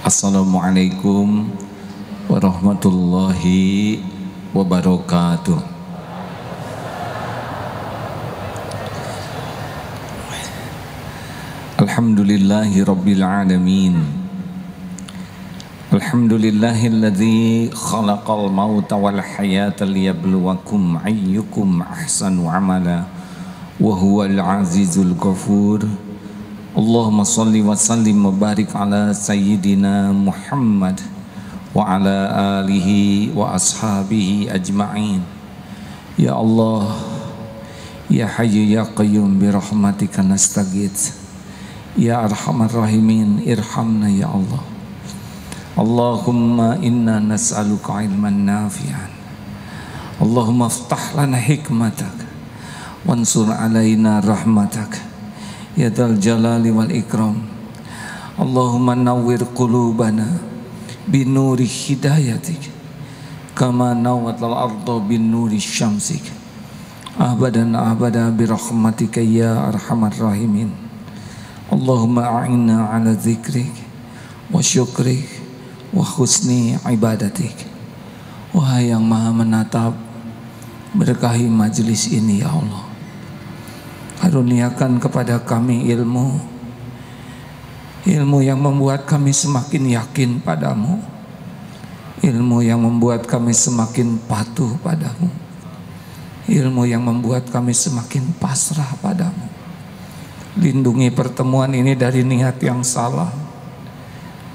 Assalamualaikum warahmatullahi wabarakatuh. Alhamdulillahi rabbil alamin. Alhamdulillahilladzi khalaqal mauta wal hayata liyabluwakum ayyukum ahsanu amala wa huwal azizul ghafur. Allahumma salli wa sallim wa barik ala sayyidina Muhammad wa ala alihi wa ashabihi ajma'in. Ya Allah, ya Hayyu ya Qayyum bi rahmatika nastaghits. Ya Arhamar Rahimin irhamna ya Allah. Allahumma inna nas'aluka ilman nafi'an. Allahumma iftah lana hikmatak wansur alaina rahmatak ya dzal jalali wal ikram. Allahumma nawwir qulubana binuri hidayatik kama nawwatal arda binuri syamsik abadan abada birahmatika ya arhamar rahimin. Allahumma a'inna ala dzikrik wa syukrik wa husni ibadatik. Wahai yang maha menatap, berkahi majlis ini ya Allah. Karuniakan kepada kami ilmu yang membuat kami semakin yakin padamu, ilmu yang membuat kami semakin patuh padamu, ilmu yang membuat kami semakin pasrah padamu. Lindungi pertemuan ini dari niat yang salah,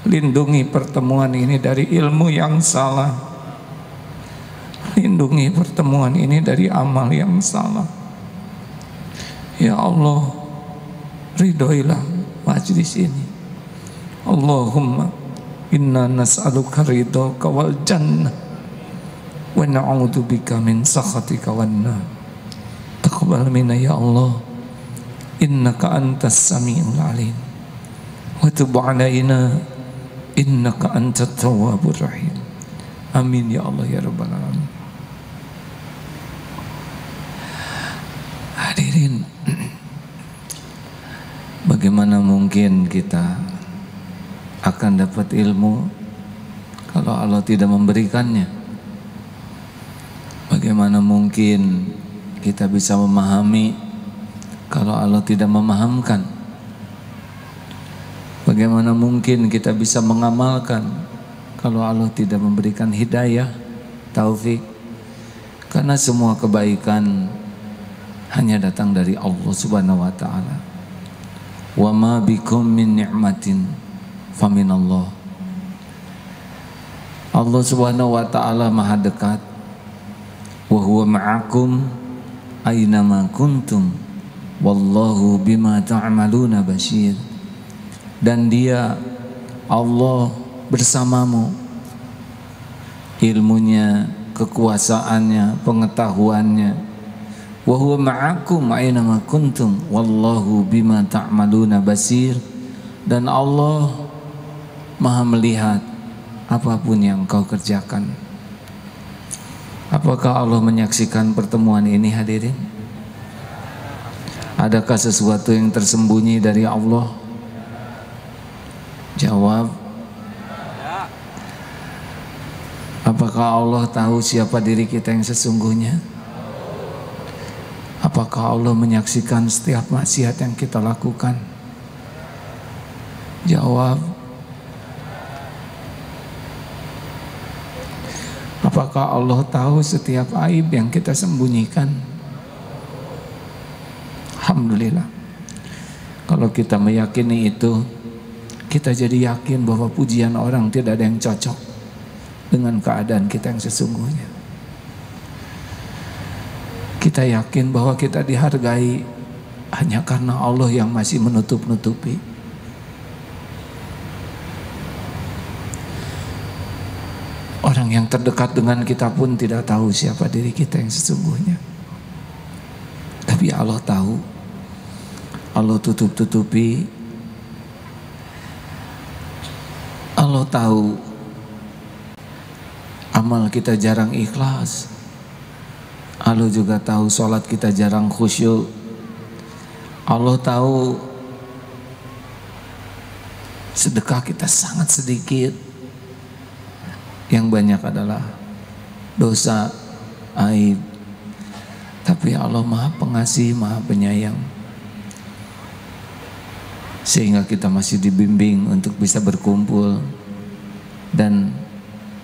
lindungi pertemuan ini dari ilmu yang salah, lindungi pertemuan ini dari amal yang salah. Ya Allah, ridhoilah majlis ini. Allahumma inna nas'aluka ridhaka wal jannah wa na'udzubika min sakhatika wan nar. Taqabbal minna ya Allah, innaka antas samiul alim wa tub alaina innaka antat tawwabur rahim. Amin ya Allah ya rabbal alamin. Hadirin, bagaimana mungkin kita akan dapat ilmu kalau Allah tidak memberikannya? Bagaimana mungkin kita bisa memahami kalau Allah tidak memahamkan? Bagaimana mungkin kita bisa mengamalkan kalau Allah tidak memberikan hidayah, taufik? Karena semua kebaikan hanya datang dari Allah Subhanahu wa taala. Wa ma bikum min ni'matin faminallah. Allah Subhanahu wa taala Maha dekat. Wa huwa ma'akum aina ma kuntum wallahu bima ta'maluna basyir. Dan Dia Allah bersamamu, ilmunya, kekuasaannya, pengetahuannya. Wa huwa ma'akum aina ma kuntum wallahu bima ta'maluna basir. Dan Allah Maha melihat apapun yang kau kerjakan. Apakah Allah menyaksikan pertemuan ini hadirin? Adakah sesuatu yang tersembunyi dari Allah? Jawab. Apakah Allah tahu siapa diri kita yang sesungguhnya? Apakah Allah menyaksikan setiap maksiat yang kita lakukan? Jawab. Apakah Allah tahu setiap aib yang kita sembunyikan? Alhamdulillah. Kalau kita meyakini itu, kita jadi yakin bahwa pujian orang tidak ada yang cocok dengan keadaan kita yang sesungguhnya. Kita yakin bahwa kita dihargai hanya karena Allah yang masih menutup-nutupi. Orang yang terdekat dengan kita pun tidak tahu siapa diri kita yang sesungguhnya. Tapi Allah tahu. Allah tutup-tutupi. Allah tahu amal kita jarang ikhlas. Allah juga tahu sholat kita jarang khusyuk. Allah tahu sedekah kita sangat sedikit, yang banyak adalah dosa, aib. Tapi Allah Maha Pengasih, Maha Penyayang, sehingga kita masih dibimbing untuk bisa berkumpul dan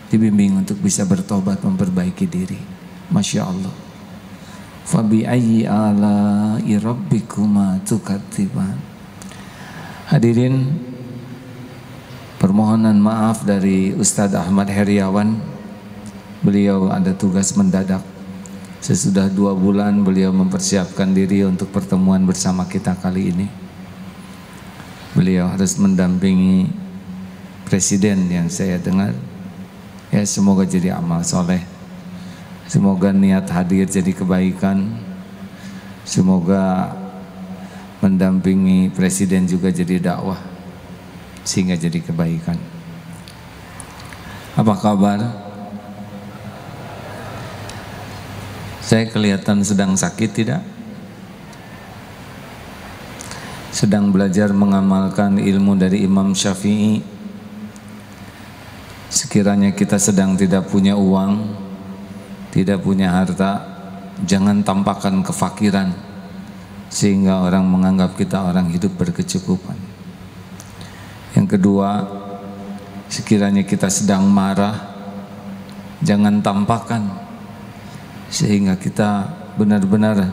dibimbing untuk bisa bertobat, memperbaiki diri. Masya Allah. Fabi ayyi ala'i rabbikuma tukadziban. Hadirin, permohonan maaf dari Ustadz Ahmad Heriawan. Beliau ada tugas mendadak. Sesudah 2 bulan beliau mempersiapkan diri untuk pertemuan bersama kita kali ini. Beliau harus mendampingi presiden yang saya dengar. Ya, semoga jadi amal soleh, semoga niat hadir jadi kebaikan, semoga mendampingi presiden juga jadi dakwah sehingga jadi kebaikan. Apa kabar? Saya kelihatan sedang sakit tidak? Sedang belajar mengamalkan ilmu dari Imam Syafi'i. Sekiranya kita sedang tidak punya uang, tidak punya harta, jangan tampakkan kefakiran sehingga orang menganggap kita orang hidup berkecukupan. Yang kedua, sekiranya kita sedang marah, jangan tampakkan sehingga kita benar-benar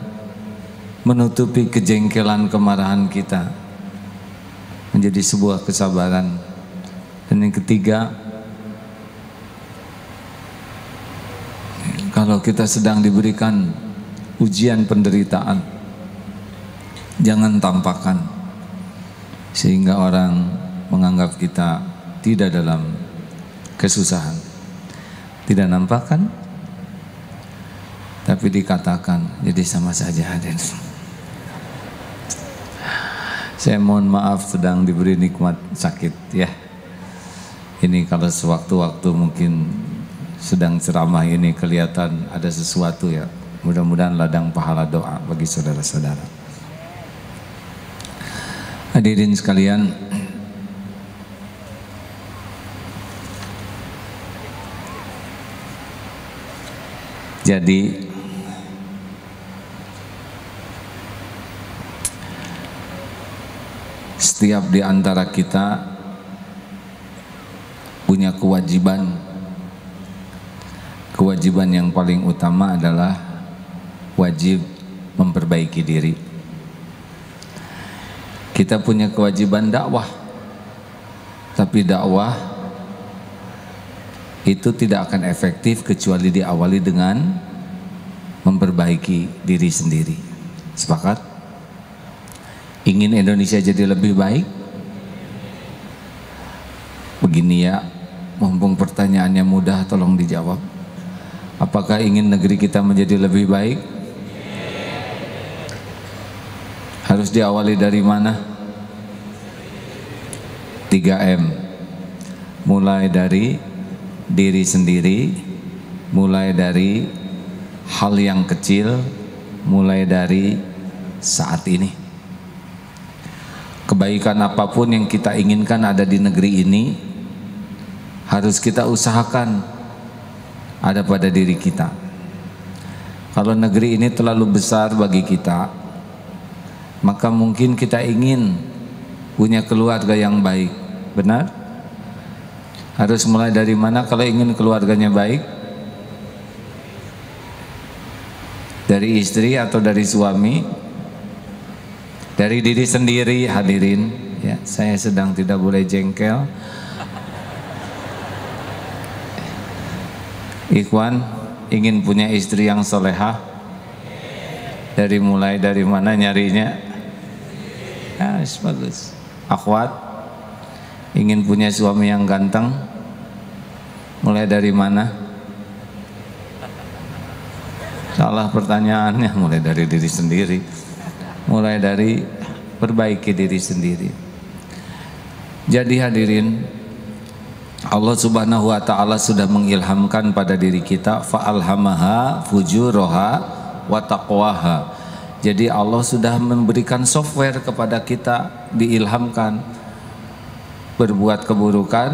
menutupi kejengkelan kemarahan kita menjadi sebuah kesabaran. Dan yang ketiga, kalau kita sedang diberikan ujian penderitaan, jangan tampakkan sehingga orang menganggap kita tidak dalam kesusahan. Tidak nampakkan, tapi dikatakan, jadi sama saja. Hadir. Saya mohon maaf sedang diberi nikmat sakit ya. Ini kalau sewaktu-waktu mungkin sedang ceramah ini kelihatan ada sesuatu ya. Mudah-mudahan ladang pahala doa bagi saudara-saudara. Hadirin sekalian, jadi setiap di antara kita punya kewajiban. Kewajiban yang paling utama adalah wajib memperbaiki diri. Kita punya kewajiban dakwah, tapi dakwah itu tidak akan efektif kecuali diawali dengan memperbaiki diri sendiri. Sepakat? Ingin Indonesia jadi lebih baik? Begini ya, mumpung pertanyaannya mudah, tolong dijawab. Apakah ingin negeri kita menjadi lebih baik? Harus diawali dari mana? 3M. Mulai dari diri sendiri, mulai dari hal yang kecil, mulai dari saat ini. Kebaikan apapun yang kita inginkan ada di negeri ini, harus kita usahakan ada pada diri kita. Kalau negeri ini terlalu besar bagi kita, maka mungkin kita ingin punya keluarga yang baik. Benar? Harus mulai dari mana kalau ingin keluarganya baik? Dari istri atau dari suami? Dari diri sendiri. Hadirin ya, saya sedang tidak boleh jengkel. Ikhwan ingin punya istri yang solehah, dari mulai dari mana nyarinya? Ah, bagus. Akhwat ingin punya suami yang ganteng, mulai dari mana? Salah pertanyaannya, mulai dari diri sendiri. Mulai dari perbaiki diri sendiri. Jadi hadirin, Allah Subhanahu wa taala sudah mengilhamkan pada diri kita, fa'alhamaha fujuraha wa taqwaha. Jadi Allah sudah memberikan software kepada kita, diilhamkan berbuat keburukan,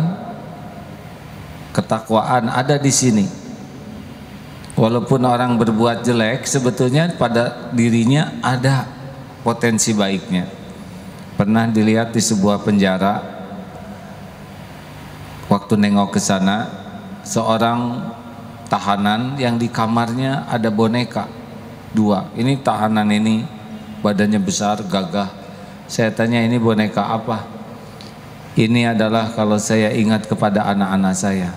ketakwaan ada di sini. Walaupun orang berbuat jelek, sebetulnya pada dirinya ada potensi baiknya. Pernah dilihat di sebuah penjara, waktu nengok ke sana, seorang tahanan yang di kamarnya ada boneka 2. Ini tahanan ini badannya besar, gagah. Saya tanya, ini boneka apa? Ini adalah kalau saya ingat kepada anak-anak saya.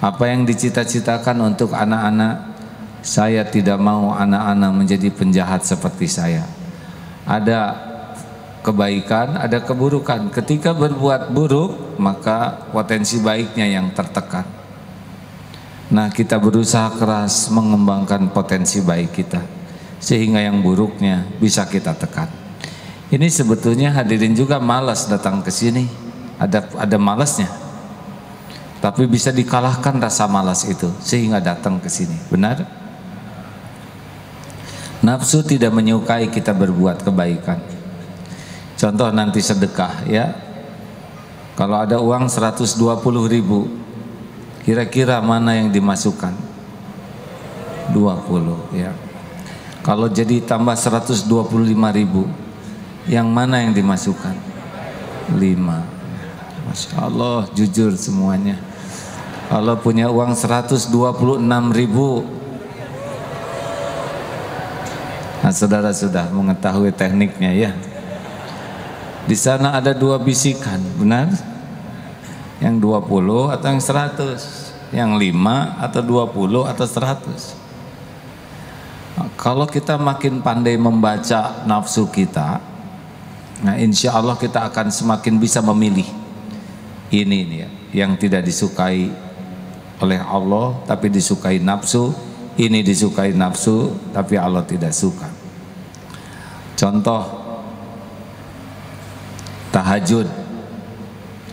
Apa yang dicita-citakan untuk anak-anak, saya tidak mau anak-anak menjadi penjahat seperti saya. Ada kebaikan, ada keburukan. Ketika berbuat buruk, maka potensi baiknya yang tertekan. Nah, kita berusaha keras mengembangkan potensi baik kita, sehingga yang buruknya bisa kita tekan. Ini sebetulnya hadirin juga malas datang ke sini. Ada malasnya. Tapi bisa dikalahkan rasa malas itu sehingga datang ke sini. Benar? Nafsu tidak menyukai kita berbuat kebaikan. Contoh nanti sedekah ya. Kalau ada uang 120.000, kira-kira mana yang dimasukkan? 20 ya. Kalau jadi tambah 125.000, yang mana yang dimasukkan? 5. Masya Allah, jujur semuanya. Kalau punya uang 126.000, nah saudara sudah mengetahui tekniknya ya. Di sana ada 2 bisikan, benar? Yang 20 atau yang 100? Yang 5 atau 20 atau 100? Nah, kalau kita makin pandai membaca nafsu kita, nah insya Allah kita akan semakin bisa memilih. Ini nih ya, yang tidak disukai oleh Allah tapi disukai nafsu, ini disukai nafsu tapi Allah tidak suka. Contoh tahajud,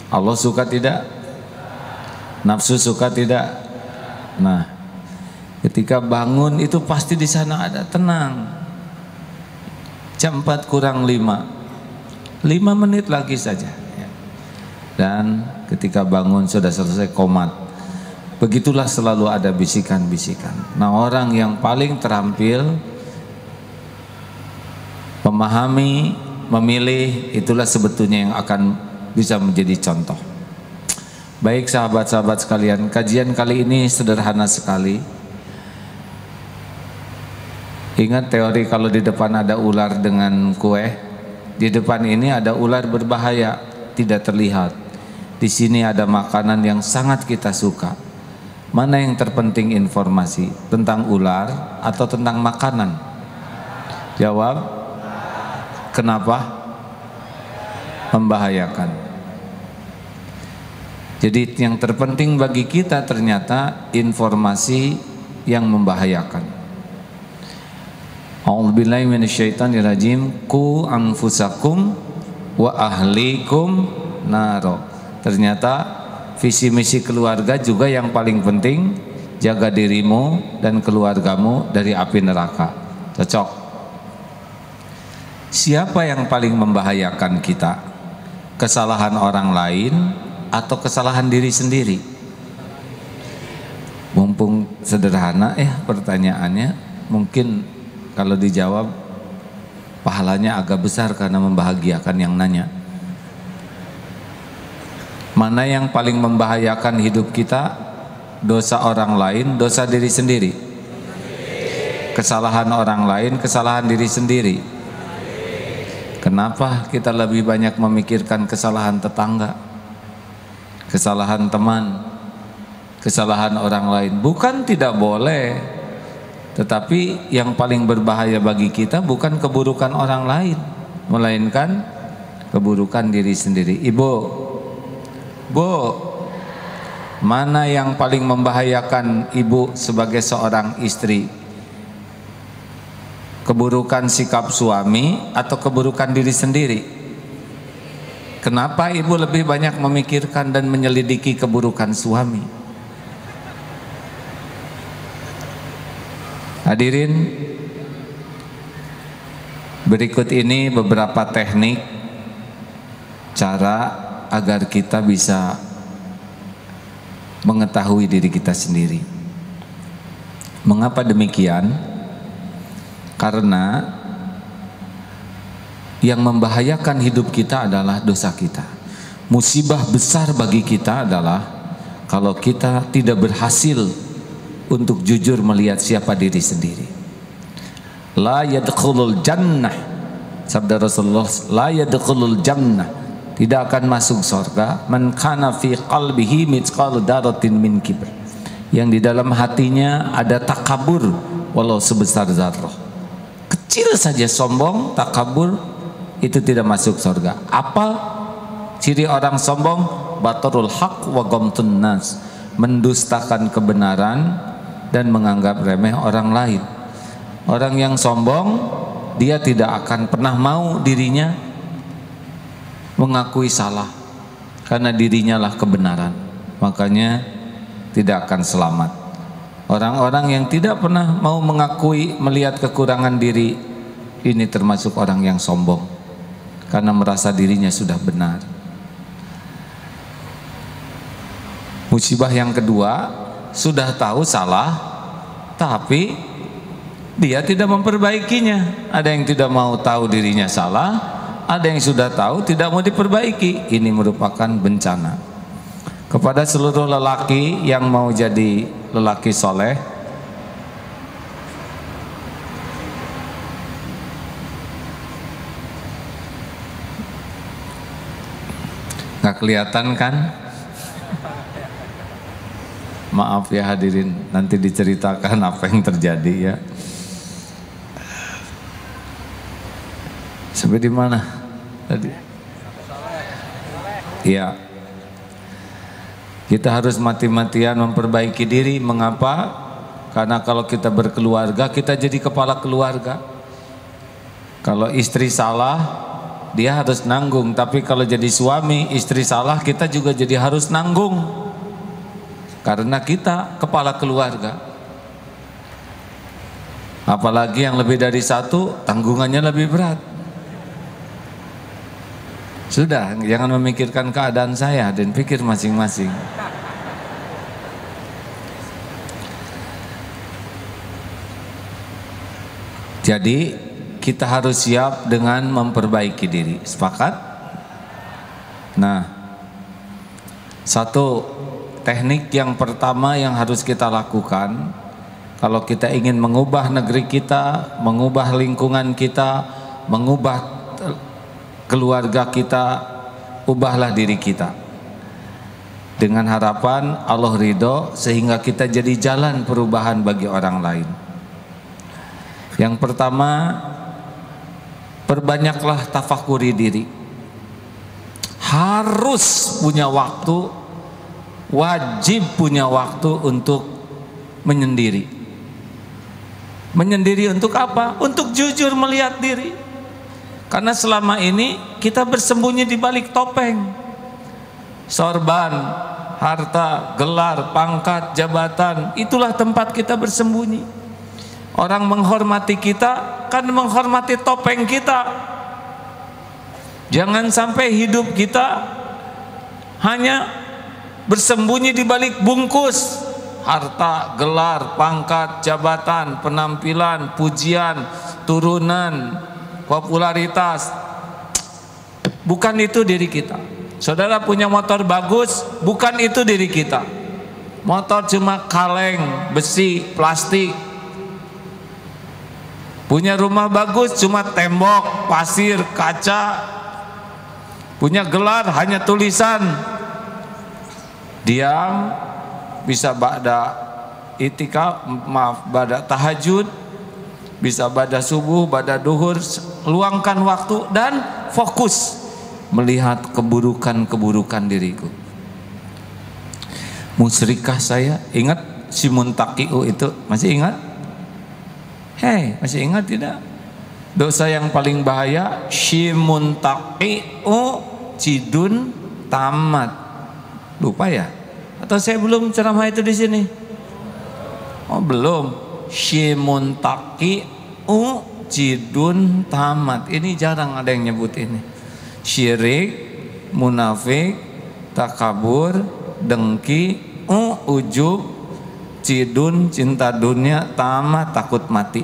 Allah suka tidak? Nafsu suka tidak? Nah, ketika bangun itu pasti di sana ada tenang. Jam 4 kurang 5 menit lagi saja. Dan ketika bangun sudah selesai qomat. Begitulah selalu ada bisikan-bisikan. Nah, orang yang paling terampil memahami, memilih, itulah sebetulnya yang akan bisa menjadi contoh. Baik sahabat-sahabat sekalian, kajian kali ini sederhana sekali. Ingat teori kalau di depan ada ular dengan kue, di depan ini ada ular berbahaya, tidak terlihat. Di sini ada makanan yang sangat kita suka. Mana yang terpenting informasi? Tentang ular atau tentang makanan? Jawab. Kenapa? Membahayakan. Jadi yang terpenting bagi kita ternyata informasi yang membahayakan. A'udzubillahi minasyaitonirrajim. Qu anfusakum wa ahlikum naro. Ternyata visi misi keluarga juga yang paling penting, jaga dirimu dan keluargamu dari api neraka. Cocok. Siapa yang paling membahayakan kita? Kesalahan orang lain atau kesalahan diri sendiri? Mumpung sederhana pertanyaannya, mungkin kalau dijawab pahalanya agak besar karena membahagiakan yang nanya. Mana yang paling membahayakan hidup kita? Dosa orang lain, dosa diri sendiri? Kesalahan orang lain, kesalahan diri sendiri? Kenapa kita lebih banyak memikirkan kesalahan tetangga, kesalahan teman, kesalahan orang lain? Bukan tidak boleh, tetapi yang paling berbahaya bagi kita bukan keburukan orang lain, melainkan keburukan diri sendiri. Ibu, Bu, mana yang paling membahayakan ibu sebagai seorang istri? Keburukan sikap suami atau keburukan diri sendiri? Kenapa ibu lebih banyak memikirkan dan menyelidiki keburukan suami? Hadirin, berikut ini beberapa teknik cara agar kita bisa mengetahui diri kita sendiri. Mengapa demikian? Karena yang membahayakan hidup kita adalah dosa kita. Musibah besar bagi kita adalah kalau kita tidak berhasil untuk jujur melihat siapa diri sendiri. La yadkhulul jannah, sabda Rasulullah, la yadkhulul jannah, tidak akan masuk surga man kana fi qalbihi mithqalu dzarratin min kibr, yang di dalam hatinya ada takabur walau sebesar zarrah. Kecil saja sombong, takabur, itu tidak masuk surga. Apa ciri orang sombong? Batarul haq wa ghamtun nas, mendustakan kebenaran dan menganggap remeh orang lain. Orang yang sombong, dia tidak akan pernah mau dirinya mengakui salah, karena dirinya lah kebenaran, makanya tidak akan selamat. Orang-orang yang tidak pernah mau mengakui, melihat kekurangan diri, ini termasuk orang yang sombong, karena merasa dirinya sudah benar. Musibah yang kedua, sudah tahu salah tapi dia tidak memperbaikinya. Ada yang tidak mau tahu dirinya salah, ada yang sudah tahu tidak mau diperbaiki. Ini merupakan bencana. Kepada seluruh lelaki yang mau jadi lelaki soleh, nggak kelihatan kan? Maaf ya hadirin, nanti diceritakan apa yang terjadi ya. Sampai di mana tadi? Iya. Kita harus mati-matian memperbaiki diri. Mengapa? Karena kalau kita berkeluarga, kita jadi kepala keluarga. Kalau istri salah, dia harus nanggung. Tapi kalau jadi suami, istri salah, kita juga jadi harus nanggung. Karena kita kepala keluarga. Apalagi yang lebih dari satu, tanggungannya lebih berat. Sudah, jangan memikirkan keadaan saya, dan pikir masing-masing. Jadi kita harus siap dengan memperbaiki diri. Sepakat? Nah, satu teknik yang pertama yang harus kita lakukan kalau kita ingin mengubah negeri kita, mengubah lingkungan kita, mengubah keluarga kita, ubahlah diri kita dengan harapan Allah ridho, sehingga kita jadi jalan perubahan bagi orang lain. Yang pertama, perbanyaklah tafakuri diri. Harus punya waktu, wajib punya waktu untuk menyendiri. Menyendiri untuk apa? Untuk jujur melihat diri. Karena selama ini kita bersembunyi di balik topeng, sorban, harta, gelar, pangkat, jabatan, itulah tempat kita bersembunyi. Orang menghormati kita kan menghormati topeng kita. Jangan sampai hidup kita hanya bersembunyi di balik bungkus harta, gelar, pangkat, jabatan, penampilan, pujian, turunan, popularitas. Bukan itu diri kita. Saudara punya motor bagus, bukan itu diri kita. Motor cuma kaleng, besi, plastik. Punya rumah bagus cuma tembok, pasir, kaca. Punya gelar hanya tulisan. Diam, bisa ba'da itikaf, ba'da tahajud, bisa ba'da subuh, ba'da duhur. Luangkan waktu dan fokus melihat keburukan-keburukan diriku. Musyrikah saya, ingat si Muntaqi'u itu, masih ingat? Hei, masih ingat tidak? Dosa yang paling bahaya, si Muntaqi'u cidun tamat. Lupa ya? Atau saya belum ceramah itu di sini? Oh belum. Si Muntaqi'u cidun tamat. Ini jarang ada yang nyebut ini. Syirik, munafik, takabur, dengki, ujub, cidun, cinta dunia, tamak, takut mati.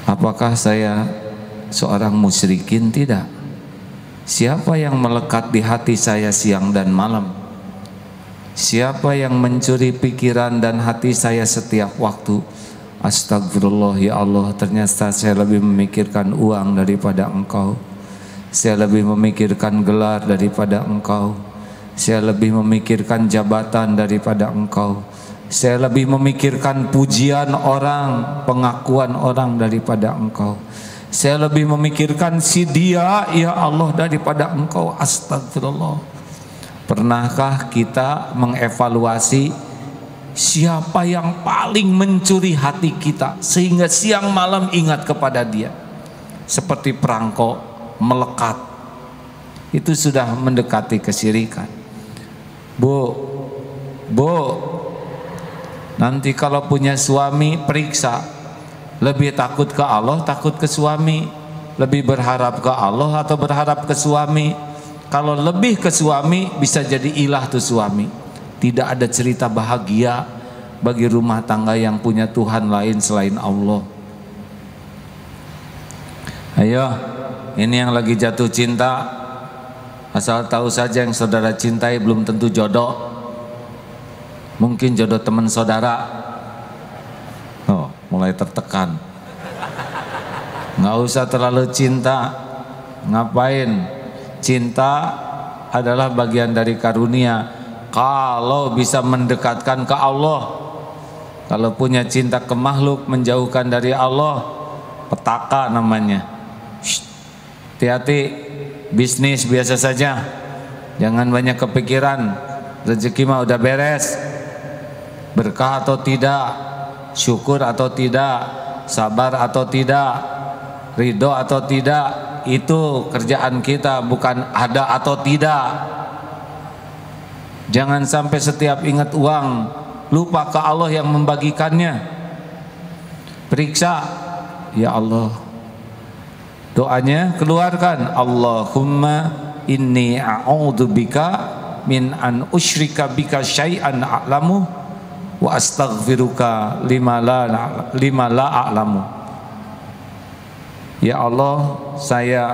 Apakah saya seorang musyrikin? Tidak. Siapa yang melekat di hati saya siang dan malam? Siapa yang mencuri pikiran dan hati saya setiap waktu? Astagfirullah ya Allah, ternyata saya lebih memikirkan uang daripada Engkau. Saya lebih memikirkan gelar daripada Engkau. Saya lebih memikirkan jabatan daripada Engkau. Saya lebih memikirkan pujian orang, pengakuan orang daripada Engkau. Saya lebih memikirkan si dia ya Allah daripada Engkau. Astagfirullah. Pernahkah kita mengevaluasi siapa yang paling mencuri hati kita sehingga siang malam ingat kepada dia? Seperti perangko melekat, itu sudah mendekati kesyirikan. Bu, nanti kalau punya suami periksa, lebih takut ke Allah, takut ke suami, lebih berharap ke Allah atau berharap ke suami? Kalau lebih ke suami, bisa jadi ilah tuh suami. Tidak ada cerita bahagia bagi rumah tangga yang punya Tuhan lain selain Allah. Ayo, ini yang lagi jatuh cinta, asal tahu saja yang saudara cintai belum tentu jodoh. Mungkin jodoh teman saudara. Oh, mulai tertekan. Nggak usah terlalu cinta. Ngapain? Cinta adalah bagian dari karunia. Kalau bisa mendekatkan ke Allah. Kalau punya cinta ke makhluk, menjauhkan dari Allah, petaka namanya. Hati-hati, bisnis biasa saja, jangan banyak kepikiran. Rezeki mah udah beres. Berkah atau tidak, syukur atau tidak, sabar atau tidak, ridho atau tidak, itu kerjaan kita, bukan ada atau tidak. Jangan sampai setiap ingat uang lupa ke Allah yang membagikannya. Periksa, ya Allah, doanya keluarkan, Allahumma inni a'udzubika min an usyrika bika syai'an a'lamu wa astaghfiruka lima la a'lamu. Ya Allah, saya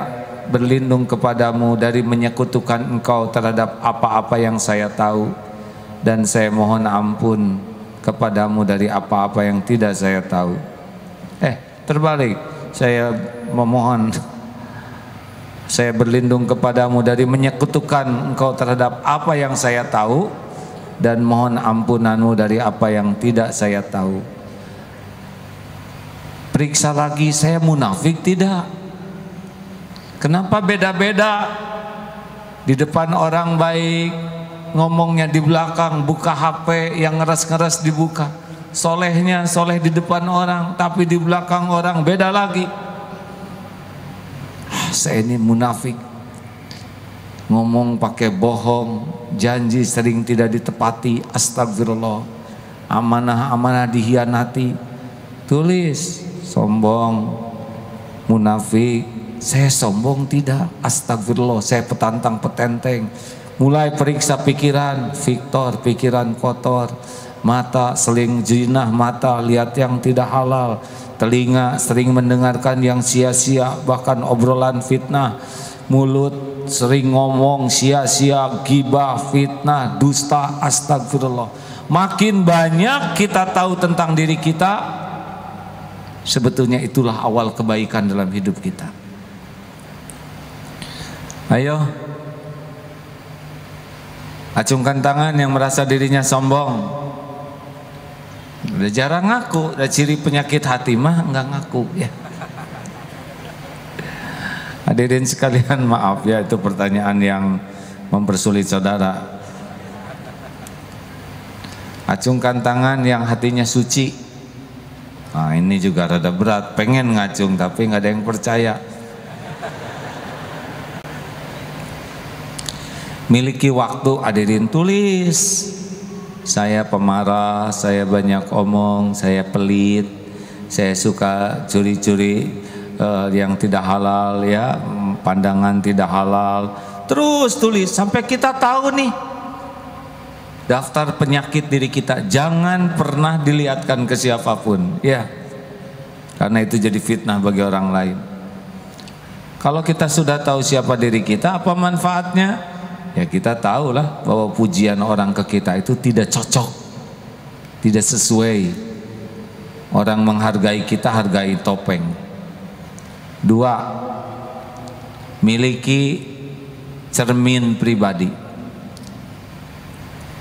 berlindung kepadamu dari menyekutukan Engkau terhadap apa-apa yang saya tahu, dan saya mohon ampun kepadamu dari apa-apa yang tidak saya tahu. Terbalik, saya memohon, saya berlindung kepadamu dari menyekutukan Engkau terhadap apa yang saya tahu, dan mohon ampunanmu dari apa yang tidak saya tahu. Periksa lagi, saya munafik tidak? Kenapa beda-beda? Di depan orang baik, ngomongnya di belakang, buka HP yang ngeres-ngeres dibuka. Solehnya soleh di depan orang, tapi di belakang orang beda lagi. Saya ini munafik. Ngomong pakai bohong, janji sering tidak ditepati. Astagfirullah. Amanah-amanah dihianati. Tulis, sombong, munafik. Saya sombong tidak, astagfirullah. Saya petantang petenteng. Mulai periksa pikiran, Victor, pikiran kotor. Mata seling jinah, mata lihat yang tidak halal. Telinga sering mendengarkan yang sia-sia, bahkan obrolan fitnah. Mulut sering ngomong sia-sia, gibah, fitnah, dusta, astagfirullah. Makin banyak kita tahu tentang diri kita, sebetulnya itulah awal kebaikan dalam hidup kita. Ayo, acungkan tangan yang merasa dirinya sombong. Udah jarang ngaku, udah ciri penyakit hati mah nggak ngaku ya. Hadirin sekalian, maaf ya, itu pertanyaan yang mempersulit saudara. Acungkan tangan yang hatinya suci. Nah, ini juga rada berat, pengen ngacung tapi nggak ada yang percaya. Miliki waktu, hadirin, tulis. Saya pemarah, saya banyak omong, saya pelit, saya suka curi-curi yang tidak halal ya, pandangan tidak halal, Terus tulis sampai kita tahu nih daftar penyakit diri kita. Jangan pernah dilihatkan ke siapapun, ya, karena itu jadi fitnah bagi orang lain. Kalau kita sudah tahu siapa diri kita, apa manfaatnya? Ya kita tahulah bahwa pujian orang ke kita itu tidak cocok, tidak sesuai. Orang menghargai kita, hargai topeng. 2, miliki cermin pribadi.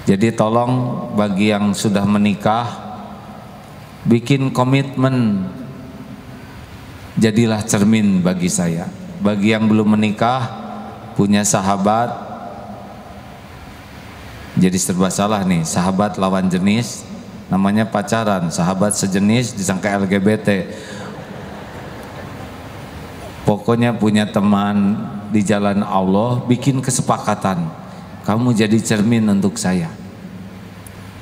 Jadi tolong bagi yang sudah menikah, bikin komitmen, jadilah cermin bagi saya. Bagi yang belum menikah, punya sahabat, jadi serba salah nih, sahabat lawan jenis, namanya pacaran, sahabat sejenis disangka LGBT. Pokoknya punya teman di jalan Allah, bikin kesepakatan, kamu jadi cermin untuk saya,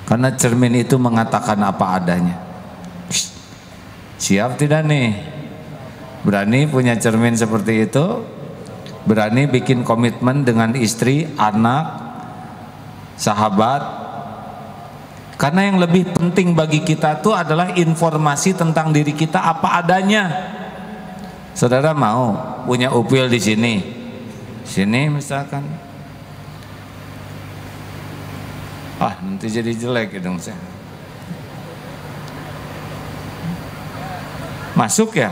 karena cermin itu mengatakan apa adanya. Siap tidak nih? Berani punya cermin seperti itu? Berani bikin komitmen dengan istri, anak, sahabat? Karena yang lebih penting bagi kita itu adalah informasi tentang diri kita apa adanya. Saudara mau punya upil di sini misalkan, nanti jadi jelek dong saya. Masuk ya?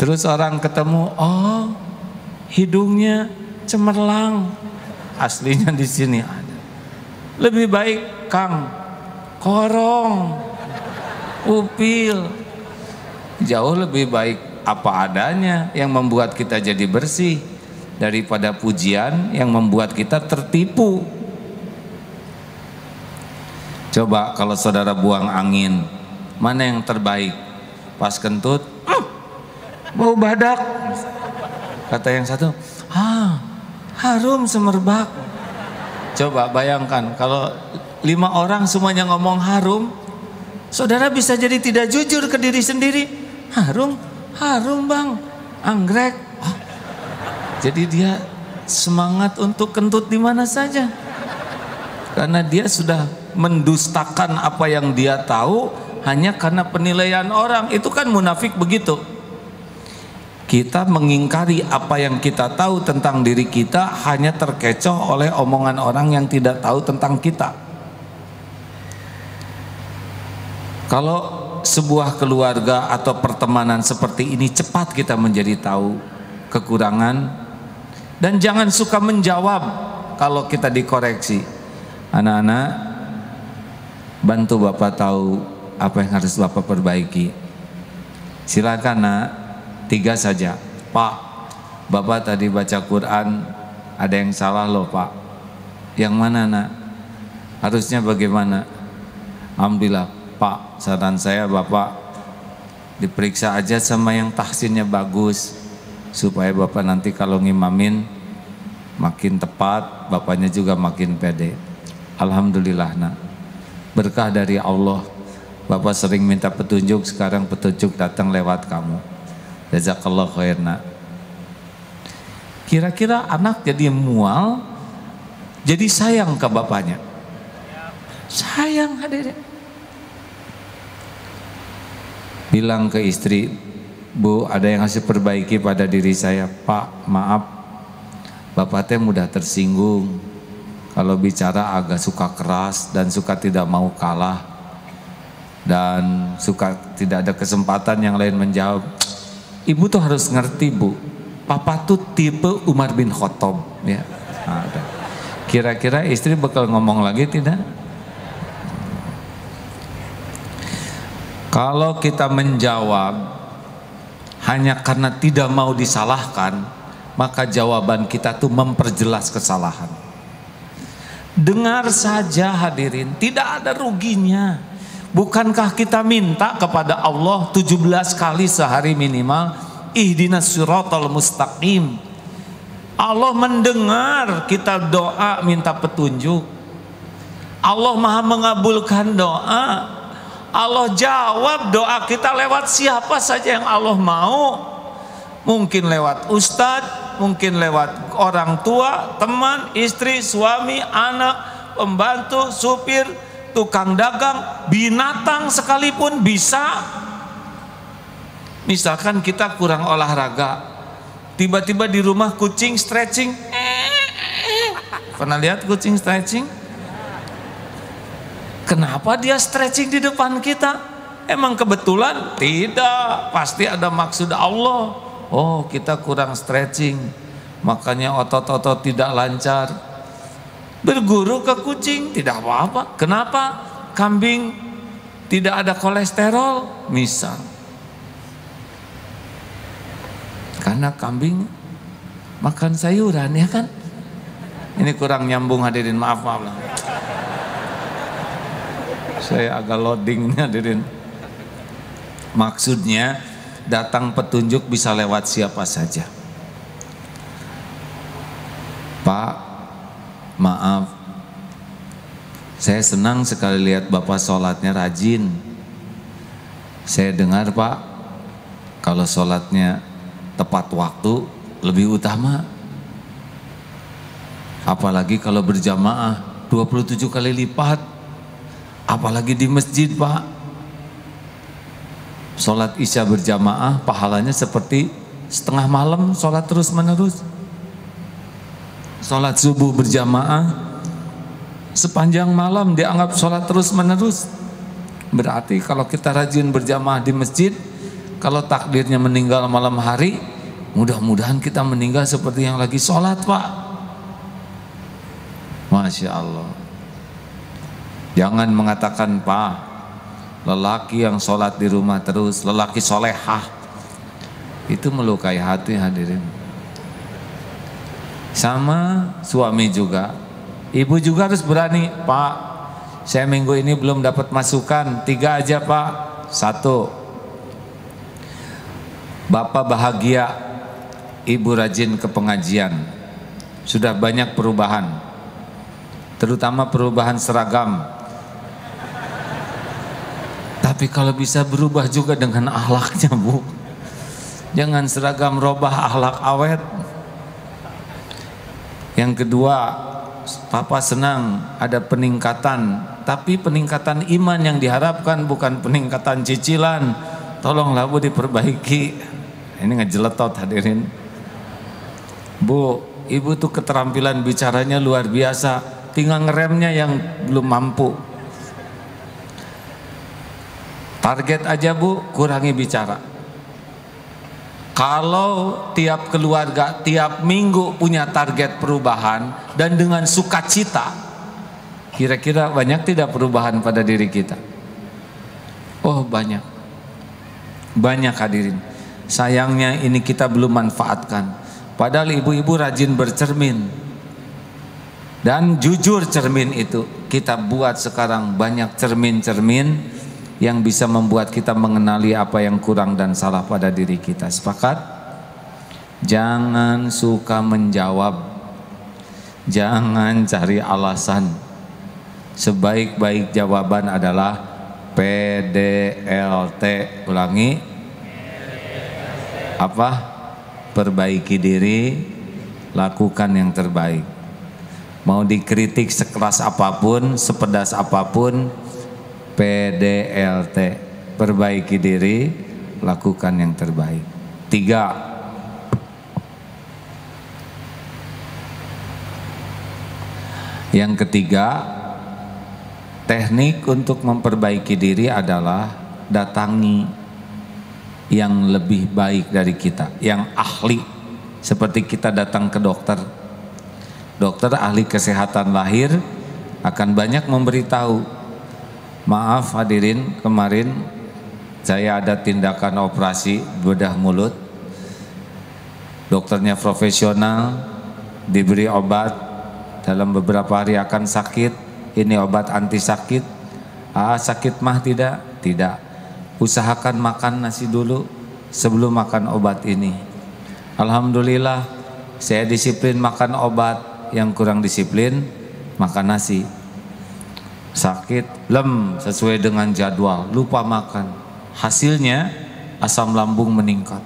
Terus orang ketemu, oh hidungnya cemerlang, aslinya di sini ada. Lebih baik Kang korong, upil, jauh lebih baik apa adanya yang membuat kita jadi bersih daripada pujian yang membuat kita tertipu. Coba kalau saudara buang angin, mana yang terbaik? Pas kentut, bau badak. Kata yang satu, harum semerbak. Coba bayangkan kalau 5 orang semuanya ngomong harum, saudara bisa jadi tidak jujur ke diri sendiri. Harum bang, anggrek. Jadi dia semangat untuk kentut di mana saja, karena dia sudah mendustakan apa yang dia tahu hanya karena penilaian orang. Itu kan munafik begitu. Kita mengingkari apa yang kita tahu tentang diri kita hanya terkecoh oleh omongan orang yang tidak tahu tentang kita. Kalau sebuah keluarga atau pertemanan seperti ini, cepat kita menjadi tahu kekurangan, dan jangan suka menjawab kalau kita dikoreksi. Anak-anak, bantu Bapak tahu apa yang harus Bapak perbaiki. Silakan nak, 3 saja. Pak, Bapak tadi baca Quran ada yang salah loh Pak. Yang mana nak? Harusnya bagaimana? Alhamdulillah Pak, saran saya Bapak diperiksa aja sama yang tahsinnya bagus, supaya Bapak nanti kalau ngimamin makin tepat, Bapaknya juga makin pede. Alhamdulillah nak, berkah dari Allah. Bapak sering minta petunjuk, sekarang petunjuk datang lewat kamu. Jazakallah khair nak. Kira-kira anak jadi mual, jadi sayang ke bapaknya. Sayang hadirin. Bilang ke istri, Bu, ada yang harus perbaiki pada diri saya. Pak, maaf, Bapak teh mudah tersinggung. Kalau bicara agak suka keras dan suka tidak mau kalah, dan suka tidak ada kesempatan yang lain menjawab. Ibu tuh harus ngerti Bu, Papa tuh tipe Umar bin Khattab ya. Kira-kira istri bakal ngomong lagi tidak? Kalau kita menjawab hanya karena tidak mau disalahkan, maka jawaban kita tuh memperjelas kesalahan. Dengar saja hadirin, tidak ada ruginya. Bukankah kita minta kepada Allah 17 kali sehari minimal, ihdinas siratal mustaqim. Allah mendengar kita doa minta petunjuk. Allah maha mengabulkan doa. Allah jawab doa kita lewat siapa saja yang Allah mau. Mungkin lewat ustadz, mungkin lewat orang tua, teman, istri, suami, anak, pembantu, supir, tukang dagang, binatang sekalipun bisa. Misalkan kita kurang olahraga, tiba-tiba di rumah kucing stretching. Pernah lihat kucing stretching? Kenapa dia stretching di depan kita? Emang kebetulan? Tidak, pasti ada maksud Allah. Oh, kita kurang stretching, makanya otot-otot tidak lancar. Berguru ke kucing tidak apa-apa. Kenapa? Kambing tidak ada kolesterol, misal. Karena kambing makan sayuran, ya kan? Ini kurang nyambung hadirin, maaf lah. Saya agak loading nih hadirin. Maksudnya datang petunjuk bisa lewat siapa saja. Pak, maaf, saya senang sekali lihat Bapak sholatnya rajin. Saya dengar Pak, kalau sholatnya tepat waktu lebih utama. Apalagi kalau berjamaah 27 kali lipat. Apalagi di masjid Pak. Sholat isya berjamaah pahalanya seperti setengah malam sholat terus menerus. Sholat subuh berjamaah sepanjang malam dianggap sholat terus menerus. Berarti kalau kita rajin berjamaah di masjid, kalau takdirnya meninggal malam hari, mudah-mudahan kita meninggal seperti yang lagi sholat Pak. Masya Allah. Jangan mengatakan Pak, lelaki yang sholat di rumah terus, lelaki solehah, itu melukai hati hadirin. Sama suami juga, ibu juga harus berani. Pak, saya minggu ini belum dapat masukan, 3 aja Pak. 1, Bapak bahagia, ibu rajin ke pengajian, sudah banyak perubahan, terutama perubahan seragam. Tapi kalau bisa berubah juga dengan akhlaknya Bu. Jangan seragam robah akhlak awet. Yang kedua, Papa senang ada peningkatan, tapi peningkatan iman yang diharapkan, bukan peningkatan cicilan. Tolonglah Bu diperbaiki. Ini ngejeletot hadirin. Bu, ibu tuh keterampilan bicaranya luar biasa, tinggal ngeremnya yang belum mampu. Target aja Bu, kurangi bicara. Kalau tiap keluarga tiap minggu punya target perubahan dan dengan sukacita, kira-kira banyak tidak perubahan pada diri kita? Oh banyak. Banyak hadirin. Sayangnya ini kita belum manfaatkan. Padahal ibu-ibu rajin bercermin. Dan jujur cermin itu, kita buat sekarang banyak cermin-cermin yang bisa membuat kita mengenali apa yang kurang dan salah pada diri kita. Sepakat? Jangan suka menjawab, jangan cari alasan. Sebaik-baik jawaban adalah PDLT. Ulangi. Apa? Perbaiki diri, lakukan yang terbaik. Mau dikritik sekeras apapun, sepedas apapun, PDLT, perbaiki diri, lakukan yang terbaik. 3, yang ketiga, teknik untuk memperbaiki diri adalah datangi yang lebih baik dari kita, yang ahli. Seperti kita datang ke dokter, dokter ahli kesehatan lahir akan banyak memberitahu. Maaf hadirin, kemarin saya ada tindakan operasi bedah mulut. Dokternya profesional, diberi obat, dalam beberapa hari akan sakit. Ini obat anti sakit. Sakit mah tidak? Tidak. Usahakan makan nasi dulu sebelum makan obat ini. Alhamdulillah, saya disiplin makan obat. Yang kurang disiplin makan nasi. sakit, lem sesuai dengan jadwal, lupa makan. Hasilnya asam lambung meningkat,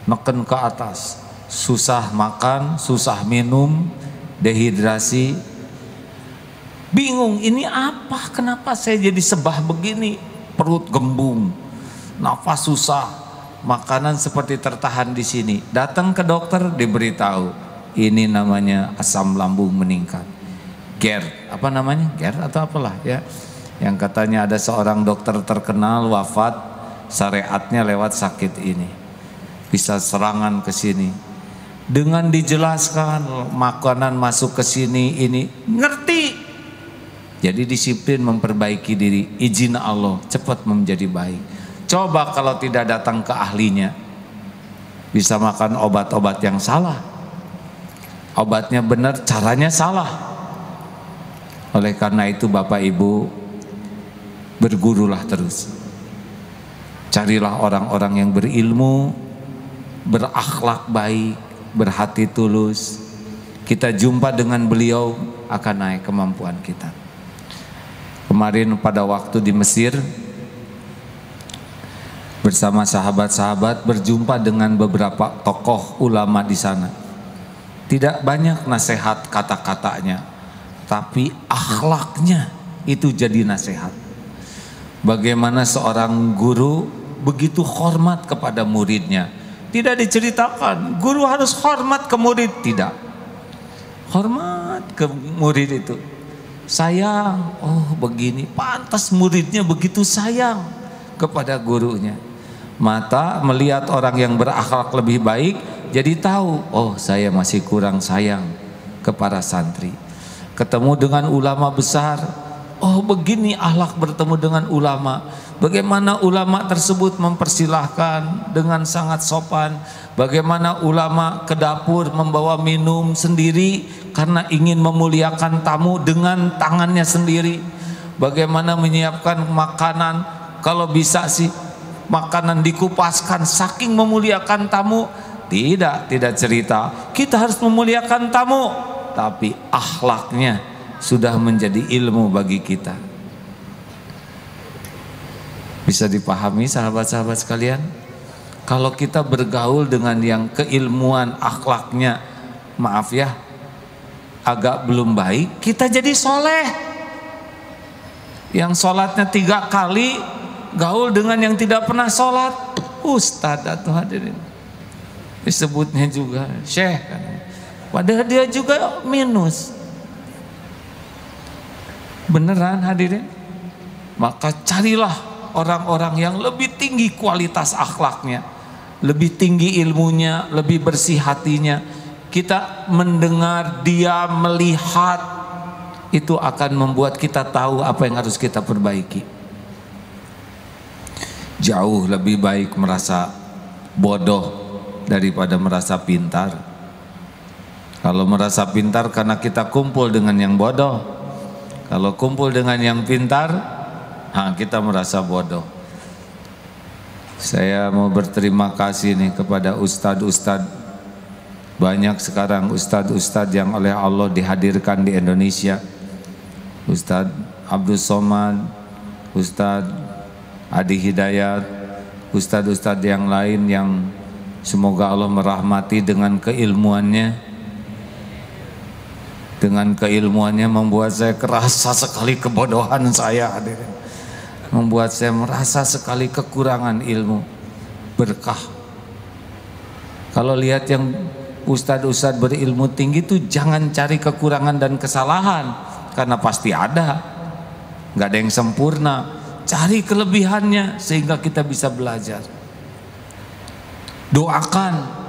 neken ke atas, susah makan, susah minum, dehidrasi. Bingung, ini apa? Kenapa saya jadi sebah begini? Perut gembung, nafas susah, makanan seperti tertahan di sini. Datang ke dokter, diberitahu ini namanya asam lambung meningkat. GERD, apa namanya? GERD atau apalah ya. Yang katanya ada seorang dokter terkenal wafat, syariatnya lewat sakit ini. Bisa serangan ke sini. Dengan dijelaskan makanan masuk ke sini, ini ngerti. Jadi disiplin memperbaiki diri, izin Allah cepat menjadi baik. Coba kalau tidak datang ke ahlinya, bisa makan obat-obat yang salah. Obatnya benar, caranya salah. Oleh karena itu Bapak Ibu, bergurulah terus. Carilah orang-orang yang berilmu, berakhlak baik, berhati tulus. Kita jumpa dengan beliau, akan naik kemampuan kita. Kemarin pada waktu di Mesir, bersama sahabat-sahabat berjumpa dengan beberapa tokoh ulama di sana. Tidak banyak nasihat kata-katanya, tapi akhlaknya itu jadi nasihat. Bagaimana seorang guru begitu hormat kepada muridnya. Tidak diceritakan guru harus hormat ke murid, tidak. Hormat ke murid itu. Sayang, oh begini, pantas muridnya begitu sayang kepada gurunya. Mata melihat orang yang berakhlak lebih baik, jadi tahu, oh saya masih kurang sayang ke para santri. Ketemu dengan ulama besar, oh begini akhlak bertemu dengan ulama. Bagaimana ulama tersebut mempersilahkan dengan sangat sopan. Bagaimana ulama ke dapur membawa minum sendiri karena ingin memuliakan tamu dengan tangannya sendiri. Bagaimana menyiapkan makanan, kalau bisa sih makanan dikupaskan saking memuliakan tamu. Tidak cerita kita harus memuliakan tamu, tapi akhlaknya sudah menjadi ilmu bagi kita. Bisa dipahami sahabat-sahabat sekalian? Kalau kita bergaul dengan yang keilmuan akhlaknya, maaf ya, agak belum baik, kita jadi soleh. Yang sholatnya 3 kali gaul dengan yang tidak pernah sholat, ustadz atau hadirin, disebutnya juga syekh kan. Padahal dia juga minus. Beneran hadirin? Maka carilah orang-orang yang lebih tinggi kualitas akhlaknya, lebih tinggi ilmunya, lebih bersih hatinya. Kita mendengar, dia melihat, itu akan membuat kita tahu apa yang harus kita perbaiki. Jauh lebih baik merasa bodoh daripada merasa pintar. Kalau merasa pintar karena kita kumpul dengan yang bodoh, kalau kumpul dengan yang pintar, kita merasa bodoh. Saya mau berterima kasih nih kepada ustadz-ustadz. Banyak sekarang ustadz-ustadz yang oleh Allah dihadirkan di Indonesia. Ustadz Abdul Somad, Ustadz Adi Hidayat, ustadz-ustadz yang lain yang semoga Allah merahmati dengan keilmuannya. Dengan keilmuannya membuat saya kerasa sekali kebodohan saya, hadirin. Membuat saya merasa sekali kekurangan ilmu. Berkah. Kalau lihat yang ustadz-ustadz berilmu tinggi itu jangan cari kekurangan dan kesalahan, karena pasti ada. Nggak ada yang sempurna. Cari kelebihannya sehingga kita bisa belajar. Doakan.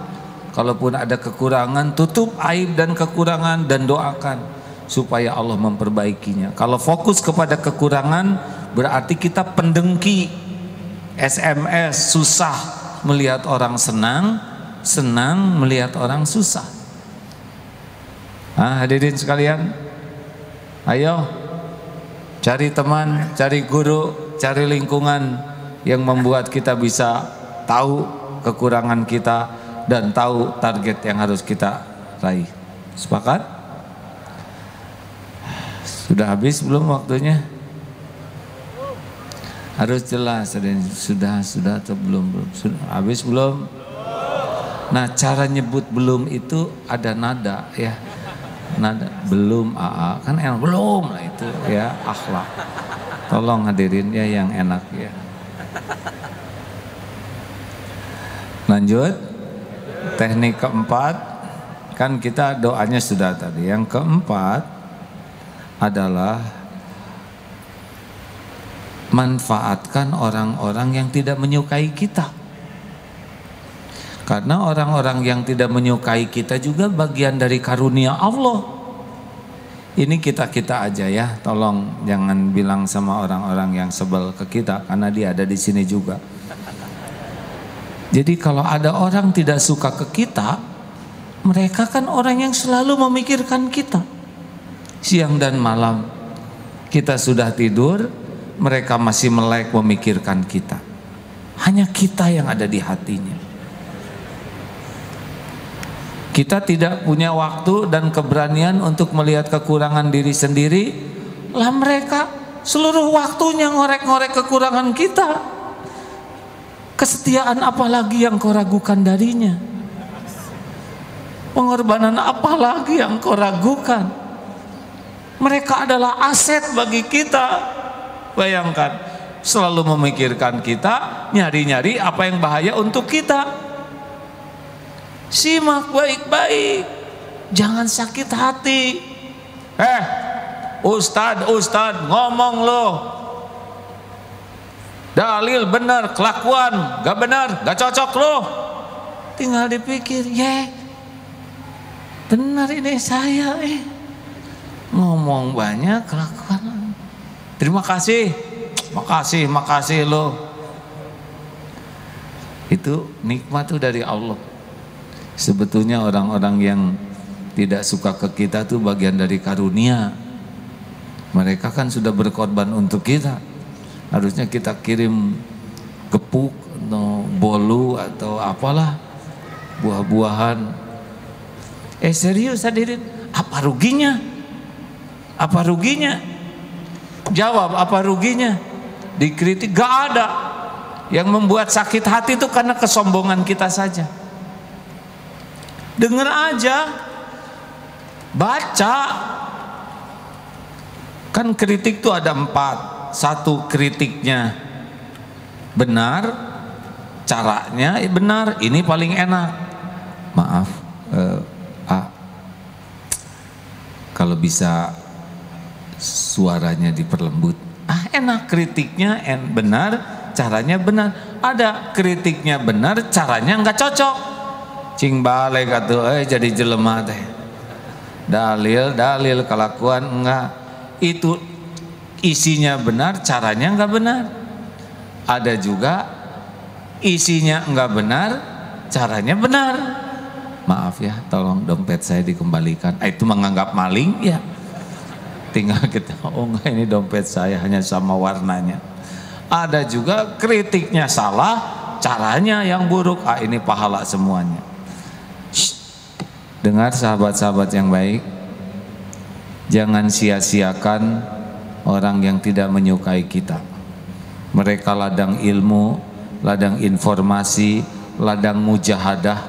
Kalaupun ada kekurangan, tutup aib dan kekurangan dan doakan supaya Allah memperbaikinya. Kalau fokus kepada kekurangan, berarti kita pendengki. SMS susah melihat orang senang, senang melihat orang susah. Hadirin sekalian, ayo cari teman, cari guru, cari lingkungan yang membuat kita bisa tahu kekurangan kita dan tahu target yang harus kita raih. Sepakat? Sudah habis belum waktunya? Harus jelas. Sudah atau belum? Sudah habis belum? Nah, cara nyebut belum itu ada nada ya. Nada belum AA kan enak, belum lah itu ya, akhlak. Tolong hadirin ya yang enak ya. Lanjut. Teknik keempat, kan kita doanya sudah tadi. Yang keempat adalah manfaatkan orang-orang yang tidak menyukai kita. Karena orang-orang yang tidak menyukai kita juga bagian dari karunia Allah. Ini kita-kita aja ya, tolong jangan bilang sama orang-orang yang sebel ke kita, karena dia ada di sini juga. Jadi kalau ada orang tidak suka ke kita, mereka kan orang yang selalu memikirkan kita. Siang dan malam kita sudah tidur, mereka masih melek memikirkan kita. Hanya kita yang ada di hatinya. Kita tidak punya waktu dan keberanian untuk melihat kekurangan diri sendiri. Lah mereka seluruh waktunya ngorek-ngorek kekurangan kita. Kesetiaan apalagi yang kau ragukan darinya? Pengorbanan apalagi yang kau ragukan? Mereka adalah aset bagi kita. Bayangkan, selalu memikirkan kita, nyari-nyari apa yang bahaya untuk kita. Simak baik-baik, jangan sakit hati. Ustad ngomong lo, dalil benar, kelakuan gak benar, gak cocok lo. Tinggal dipikir, benar ini saya ngomong banyak, kelakuan. Terima kasih, makasih lo. Itu nikmat tuh dari Allah. Sebetulnya orang-orang yang tidak suka ke kita tuh bagian dari karunia. Mereka kan sudah berkorban untuk kita. Harusnya kita kirim gepuk atau bolu atau apalah, buah-buahan. Serius hadirin, apa ruginya? Apa ruginya? Jawab, apa ruginya? Dikritik gak ada. Yang membuat sakit hati itu karena kesombongan kita saja. Dengar aja, baca. Kan kritik itu ada 4. 1, kritiknya benar, caranya benar, ini paling enak. Maaf, kalau bisa suaranya diperlembut. Enak, kritiknya benar, caranya benar. Ada kritiknya benar, caranya nggak cocok. Cing balik atuh jadi jelema teh. Dalil kelakuan enggak. Itu isinya benar, caranya enggak benar. Ada juga isinya enggak benar, caranya benar. Maaf ya, tolong dompet saya dikembalikan. Itu menganggap maling ya. Tinggal kita, enggak, ini dompet saya hanya sama warnanya. Ada juga kritiknya salah, caranya yang buruk. Ini pahala semuanya. Dengar sahabat-sahabat yang baik, jangan sia-siakan orang yang tidak menyukai kita. Mereka ladang ilmu, ladang informasi, ladang mujahadah,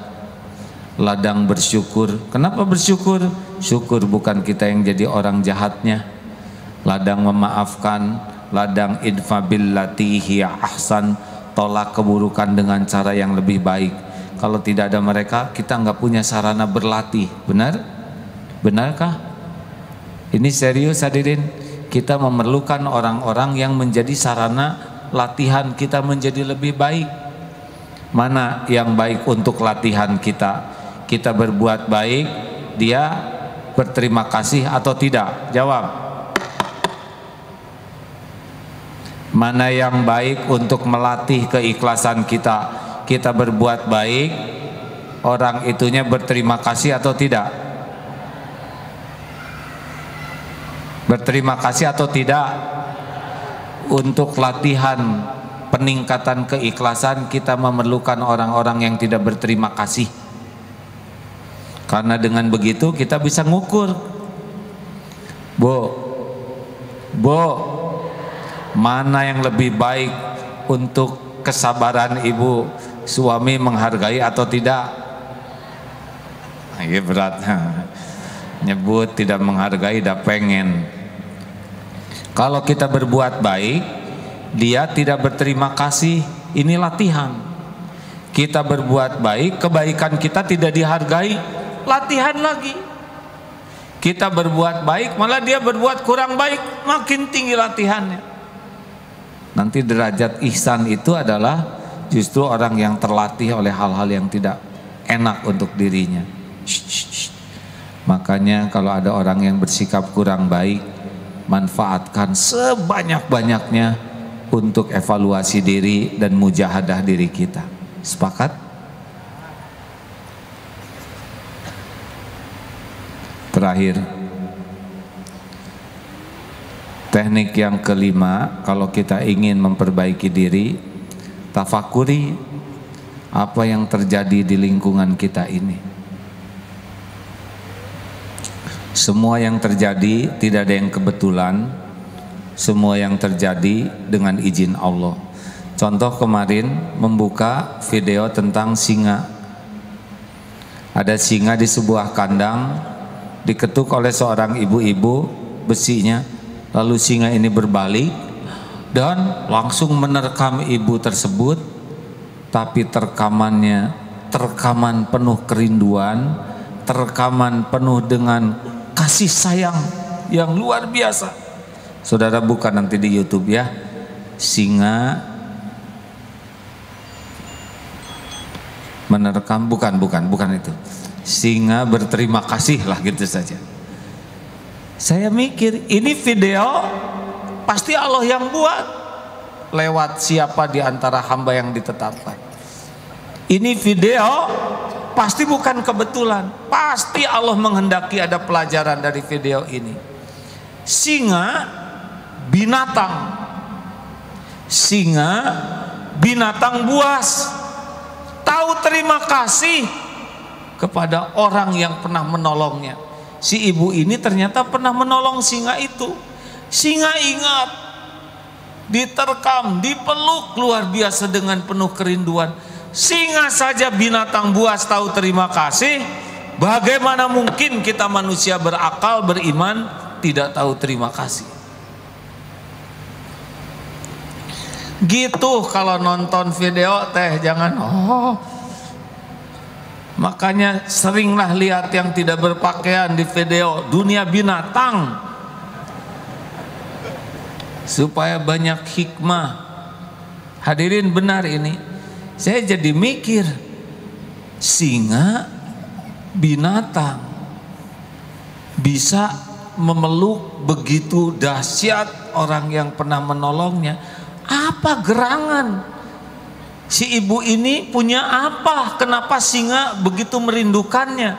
ladang bersyukur. Kenapa bersyukur? Syukur bukan kita yang jadi orang jahatnya. Ladang memaafkan, ladang idfa billati hiya ahsan, tolak keburukan dengan cara yang lebih baik. Kalau tidak ada mereka, kita nggak punya sarana berlatih. Benar? Benarkah? Ini serius hadirin. Kita memerlukan orang-orang yang menjadi sarana latihan kita menjadi lebih baik. Mana yang baik untuk latihan kita? Kita berbuat baik, dia berterima kasih atau tidak? Jawab. Mana yang baik untuk melatih keikhlasan kita? Kita berbuat baik, orang itunya berterima kasih atau tidak? Berterima kasih atau tidak? Untuk latihan peningkatan keikhlasan kita memerlukan orang-orang yang tidak berterima kasih. Karena dengan begitu kita bisa ngukur. Bu, Bu, mana yang lebih baik untuk kesabaran ibu? Suami menghargai atau tidak? Ini berat. Nyebut tidak menghargai, dah pengen. Kalau kita berbuat baik, dia tidak berterima kasih. Ini latihan. Kita berbuat baik, kebaikan kita tidak dihargai, latihan lagi. Kita berbuat baik, malah dia berbuat kurang baik, makin tinggi latihannya. Nanti derajat ihsan itu adalah justru orang yang terlatih oleh hal-hal yang tidak enak untuk dirinya. Makanya kalau ada orang yang bersikap kurang baik, manfaatkan sebanyak-banyaknya untuk evaluasi diri dan mujahadah diri kita. Sepakat? Terakhir, teknik yang kelima, kalau kita ingin memperbaiki diri, tafakuri apa yang terjadi di lingkungan kita ini. Semua yang terjadi tidak ada yang kebetulan. Semua yang terjadi dengan izin Allah. Contoh kemarin membuka video tentang singa. Ada singa di sebuah kandang, diketuk oleh seorang ibu-ibu besinya. Lalu singa ini berbalik dan langsung menerkam ibu tersebut. Tapi terkaman penuh kerinduan, terkaman penuh dengan kasih sayang yang luar biasa. Saudara buka nanti di YouTube ya, singa menerkam, bukan itu, singa berterima kasih lah gitu saja. Saya mikir ini video pasti Allah yang buat, lewat siapa di antara hamba yang ditetapkan. Ini video pasti bukan kebetulan, pasti Allah menghendaki ada pelajaran dari video ini. Singa binatang buas, tahu terima kasih kepada orang yang pernah menolongnya. Si ibu ini ternyata pernah menolong singa itu. Singa ingat, diterkam, dipeluk luar biasa dengan penuh kerinduan. Singa saja binatang buas tahu terima kasih, bagaimana mungkin kita manusia berakal, beriman tidak tahu terima kasih? Gitu kalau nonton video teh, jangan makanya seringlah lihat yang tidak berpakaian di video dunia binatang, supaya banyak hikmah. Hadirin benar ini, saya jadi mikir, singa binatang bisa memeluk begitu dahsyat orang yang pernah menolongnya. Apa gerangan si ibu ini, punya apa? Kenapa singa begitu merindukannya?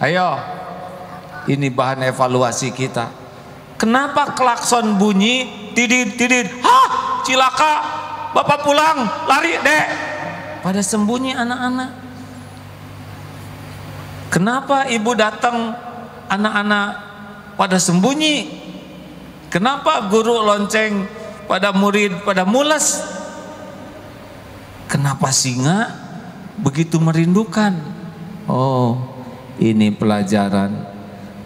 Ayo, ini bahan evaluasi kita. Kenapa klakson bunyi, tidit, hah, cilaka, bapak pulang, lari dek, pada sembunyi anak-anak? Kenapa ibu datang, anak-anak pada sembunyi? Kenapa guru lonceng pada murid pada mules? Kenapa singa begitu merindukan? Oh, ini pelajaran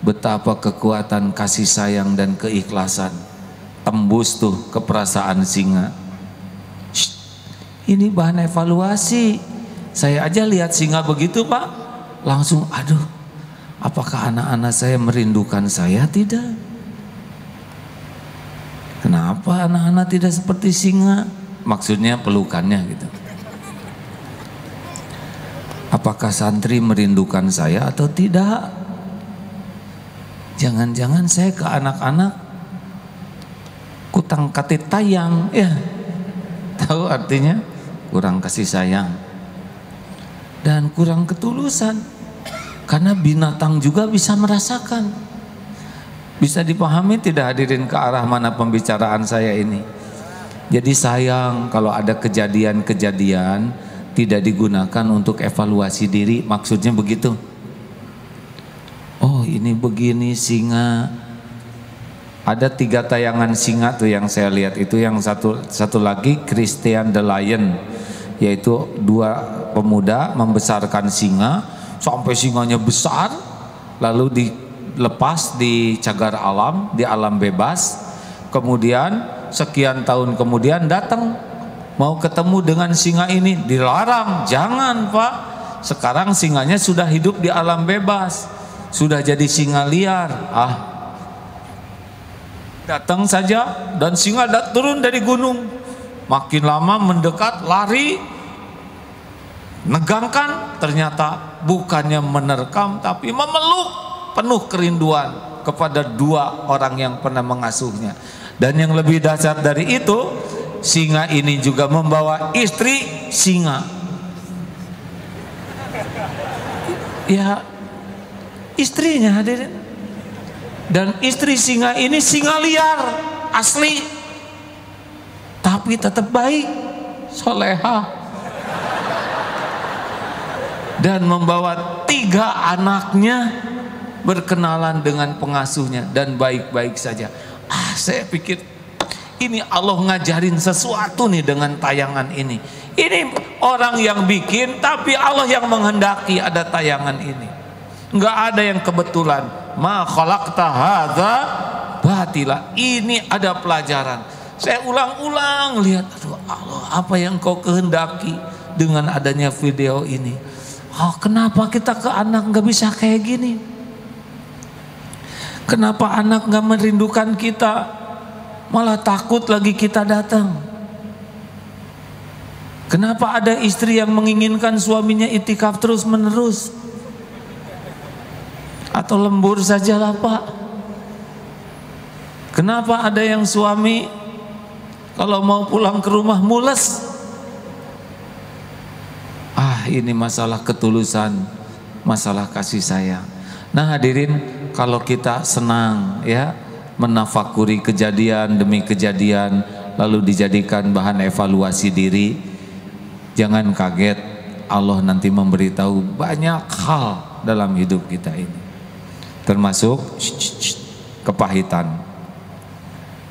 betapa kekuatan kasih sayang dan keikhlasan tembus tuh ke perasaan singa. Ini bahan evaluasi. Saya aja lihat singa begitu Pak, langsung aduh, apakah anak-anak saya merindukan saya? Tidak. Kenapa anak-anak tidak seperti singa? Maksudnya pelukannya gitu. Apakah santri merindukan saya atau tidak? Jangan-jangan saya ke anak-anak kutang katit tayang, ya. Tahu artinya? Kurang kasih sayang dan kurang ketulusan. Karena binatang juga bisa merasakan. Bisa dipahami tidak hadirin ke arah mana pembicaraan saya ini? Jadi sayang kalau ada kejadian-kejadian tidak digunakan untuk evaluasi diri, maksudnya begitu. Oh ini begini singa Ada 3 tayangan singa tuh yang saya lihat itu, yang satu lagi Christian the Lion, yaitu 2 pemuda membesarkan singa sampai singanya besar, lalu dilepas di cagar alam, di alam bebas. Kemudian sekian tahun kemudian datang mau ketemu dengan singa ini, dilarang, jangan Pak, sekarang singanya sudah hidup di alam bebas, sudah jadi singa liar. Datang saja dan singa turun dari gunung, makin lama mendekat, lari, negangkan, ternyata bukannya menerkam tapi memeluk, penuh kerinduan kepada 2 orang yang pernah mengasuhnya. Dan yang lebih dahsyat dari itu, singa ini juga membawa istri singa. Ya, istrinya hadirin. Dan istri singa ini singa liar asli, tapi tetap baik, soleha, dan membawa 3 anaknya berkenalan dengan pengasuhnya dan baik-baik saja. Saya pikir ini Allah ngajarin sesuatu nih dengan tayangan ini. Ini orang yang bikin, tapi Allah yang menghendaki ada tayangan ini. Nggak ada yang kebetulan. Ma khalaqta hadza batila. Ini ada pelajaran. Saya ulang-ulang lihat, aduh Allah, apa yang Kau kehendaki dengan adanya video ini? Kenapa kita ke anak nggak bisa kayak gini? Kenapa anak nggak merindukan kita, malah takut lagi kita datang? Kenapa ada istri yang menginginkan suaminya itikaf terus menerus? Atau lembur sajalah Pak. Kenapa ada yang suami kalau mau pulang ke rumah mules? Ini masalah ketulusan, masalah kasih sayang. Nah hadirin, kalau kita senang ya menafakuri kejadian demi kejadian, lalu dijadikan bahan evaluasi diri, jangan kaget Allah nanti memberitahu banyak hal dalam hidup kita ini, termasuk kepahitan.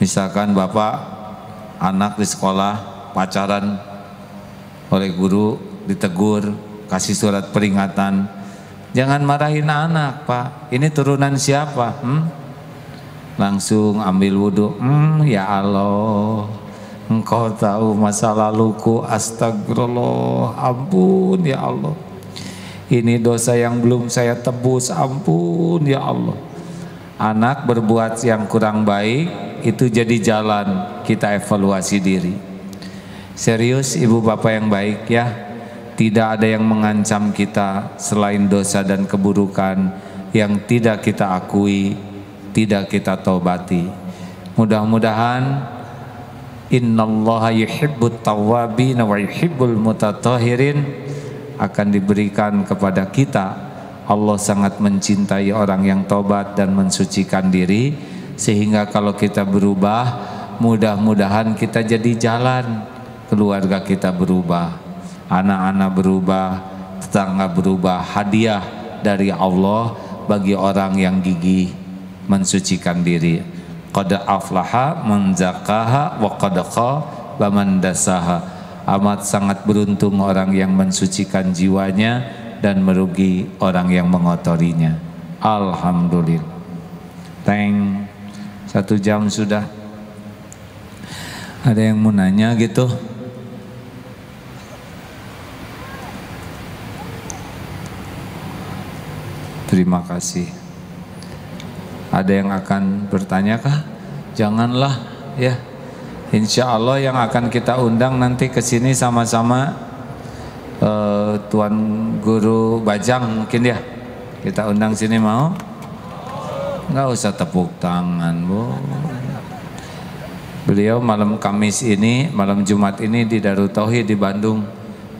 Misalkan bapak anak di sekolah pacaran oleh guru, ditegur, kasih surat peringatan, jangan marahin anak Pak, ini turunan siapa? Langsung ambil wudhu. Ya Allah, Engkau tahu masa laluku, astagfirullah, ampun ya Allah, ini dosa yang belum saya tebus, ampun ya Allah. Anak berbuat yang kurang baik itu jadi jalan kita evaluasi diri. Serius ibu bapak yang baik ya, tidak ada yang mengancam kita selain dosa dan keburukan yang tidak kita akui, tidak kita taubati. Mudah-mudahan innallaha yuhibbut tawwabin wa yuhibbul mutatahhirin akan diberikan kepada kita. Allah sangat mencintai orang yang tobat dan mensucikan diri, sehingga kalau kita berubah, mudah-mudahan kita jadi jalan, keluarga kita berubah, anak-anak berubah, tetangga berubah, hadiah dari Allah bagi orang yang gigih mensucikan diri. Qad aflaha man zakaha wa qad khaba man dasaha. Amat sangat beruntung orang yang mensucikan jiwanya dan merugi orang yang mengotorinya. Alhamdulillah. 1 jam sudah. Ada yang mau nanya gitu? Terima kasih. Ada yang akan bertanya kah? Janganlah ya. Insya Allah yang akan kita undang nanti ke sini sama-sama Tuan Guru Bajang mungkin ya. Kita undang sini, mau? Nggak usah tepuk tangan Bu. Beliau malam Kamis ini, malam Jumat ini di Darut Tauhid di Bandung.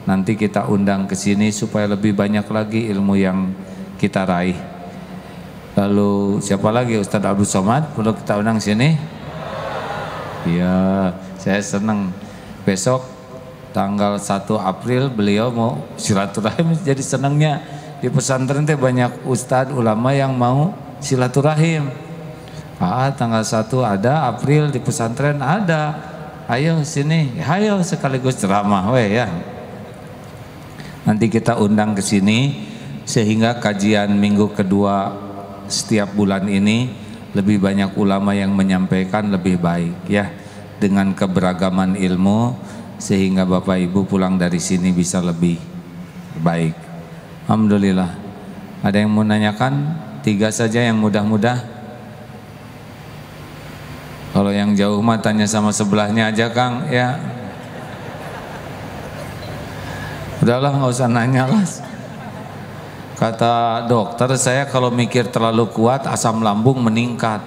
Nanti kita undang ke sini supaya lebih banyak lagi ilmu yang kita raih. Lalu siapa lagi? Ustadz Abdul Somad perlu kita undang sini? Iya, saya senang. Besok tanggal 1 April beliau mau silaturahim, jadi senangnya di pesantren teh banyak ustadz ulama yang mau silaturahim. Pak, tanggal 1 ada, April di pesantren ada. Ayo sini, ayo sekaligus ceramah we ya. Nanti kita undang ke sini sehingga kajian minggu kedua setiap bulan ini lebih banyak ulama yang menyampaikan lebih baik ya, dengan keberagaman ilmu sehingga Bapak Ibu pulang dari sini bisa lebih baik. Alhamdulillah. Ada yang mau nanyakan? 3 saja yang mudah-mudah. Kalau yang jauh mah tanya sama sebelahnya aja Kang ya. Udahlah nggak usah nanya lah. Kata dokter saya kalau mikir terlalu kuat asam lambung meningkat.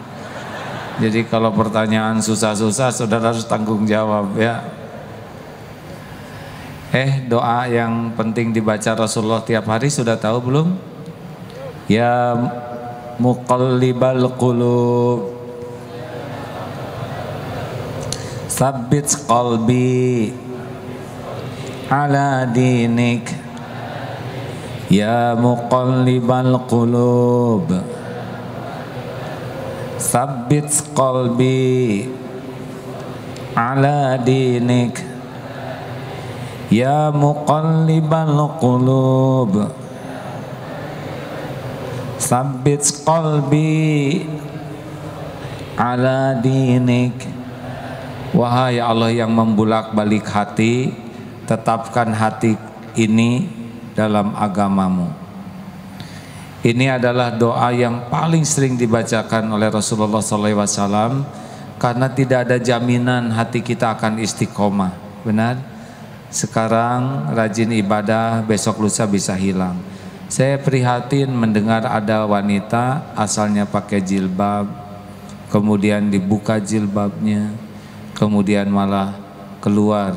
Jadi kalau pertanyaan susah-susah saudara harus tanggung jawab ya. Doa yang penting dibaca Rasulullah tiap hari sudah tahu belum? Ya muqallibal qulub Tsabbit qalbi ala dinik. Ya muqallibal qulub Tsabbit qalbi ala dinik. Ya muqallibal qulub Tsabbit qalbi ala dinik. Wahai Allah yang membulak-balik hati, tetapkan hati ini dalam agamamu. Ini adalah doa yang paling sering dibacakan oleh Rasulullah SAW karena tidak ada jaminan hati kita akan istiqomah. Benar? Sekarang rajin ibadah, besok lusa bisa hilang. Saya prihatin mendengar ada wanita asalnya pakai jilbab, kemudian dibuka jilbabnya, kemudian malah keluar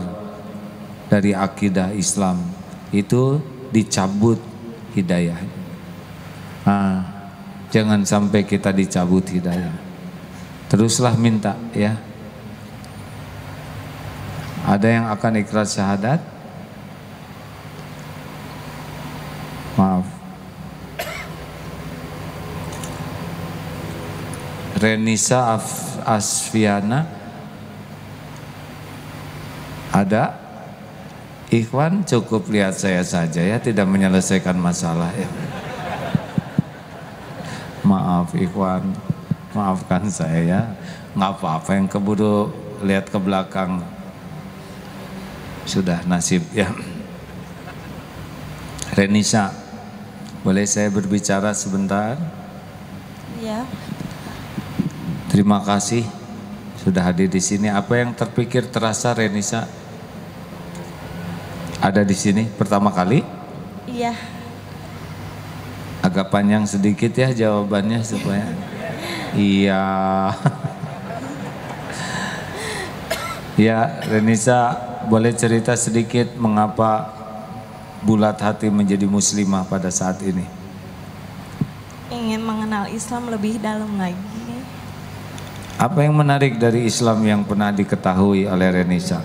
dari akidah Islam, itu dicabut hidayah. Jangan sampai kita dicabut hidayah. Teruslah minta ya. Ada yang akan ikhlas syahadat? Maaf. Renisa Asfiana ada? Ikhwan cukup lihat saya saja ya, tidak menyelesaikan masalah ya. Maaf Ikhwan, maafkan saya ya. Nggak apa-apa, yang keburu lihat ke belakang sudah nasib ya. Renisa, boleh saya berbicara sebentar? Iya. Terima kasih sudah hadir di sini. Apa yang terpikir terasa Renisa? Ada di sini pertama kali? Iya. Agak panjang sedikit ya jawabannya supaya. Iya. Ya, Renisa boleh cerita sedikit mengapa bulat hati menjadi muslimah pada saat ini? Ingin mengenal Islam lebih dalam lagi. Apa yang menarik dari Islam yang pernah diketahui oleh Renisa?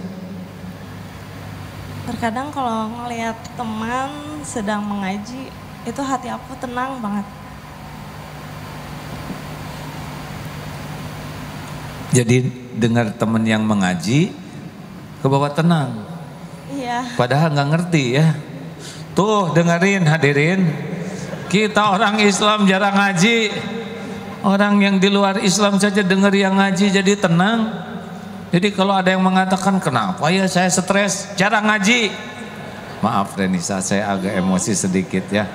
Terkadang kalau ngelihat teman sedang mengaji, itu hati aku tenang banget. Jadi dengar teman yang mengaji ke bawah tenang. Iya. Padahal nggak ngerti ya. Tuh dengerin hadirin, kita orang Islam jarang ngaji. Orang yang di luar Islam saja dengar yang ngaji jadi tenang. Jadi kalau ada yang mengatakan kenapa ya saya stres, jarang ngaji. Maaf Renisa, saya agak emosi sedikit ya.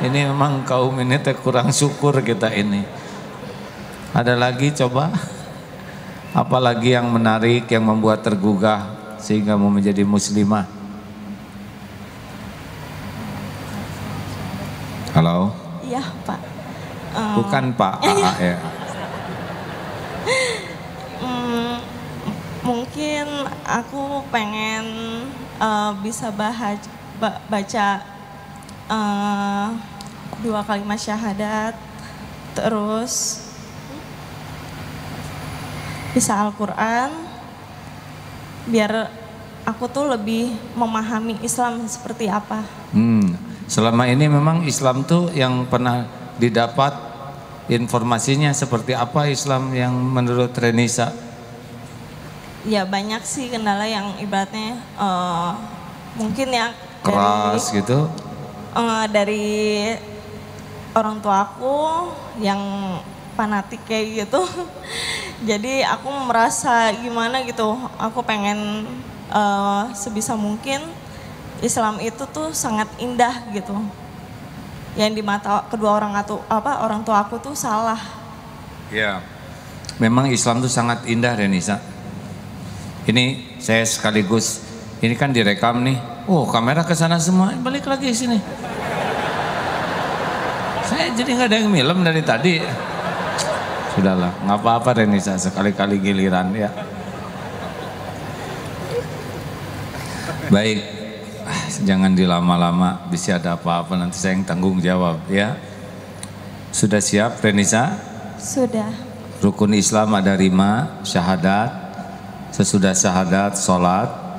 Ini memang kaum ini kurang syukur kita ini. Ada lagi coba? Apalagi yang menarik, yang membuat tergugah sehingga mau menjadi muslimah? Halo? Iya Pak. Bukan Pak AA ya. Mungkin aku pengen bisa baca 2 kalimat syahadat, terus bisa Al-Quran, biar aku tuh lebih memahami Islam seperti apa. Selama ini memang Islam tuh yang pernah didapat informasinya seperti apa Islam yang menurut Renisa? Ya banyak sih kendala yang ibaratnya mungkin ya Keras gitu. Dari orang tua aku yang fanatik kayak gitu. Jadi aku merasa gimana gitu, aku pengen sebisa mungkin Islam itu tuh sangat indah gitu. Yang di mata kedua orang tua aku tuh salah. Ya, memang Islam tuh sangat indah Renisa. Ini saya sekaligus, ini kan direkam nih. Oh, kamera ke sana semua, balik lagi sini. Saya jadi nggak ada yang film dari tadi. Sudahlah, nggak apa-apa Renisa, sekali-kali giliran ya. Baik, jangan dilama-lama, bisa ada apa-apa nanti saya yang tanggung jawab ya. Sudah siap Renisa? Sudah. Rukun Islam ada 5, syahadat, sesudah syahadat sholat,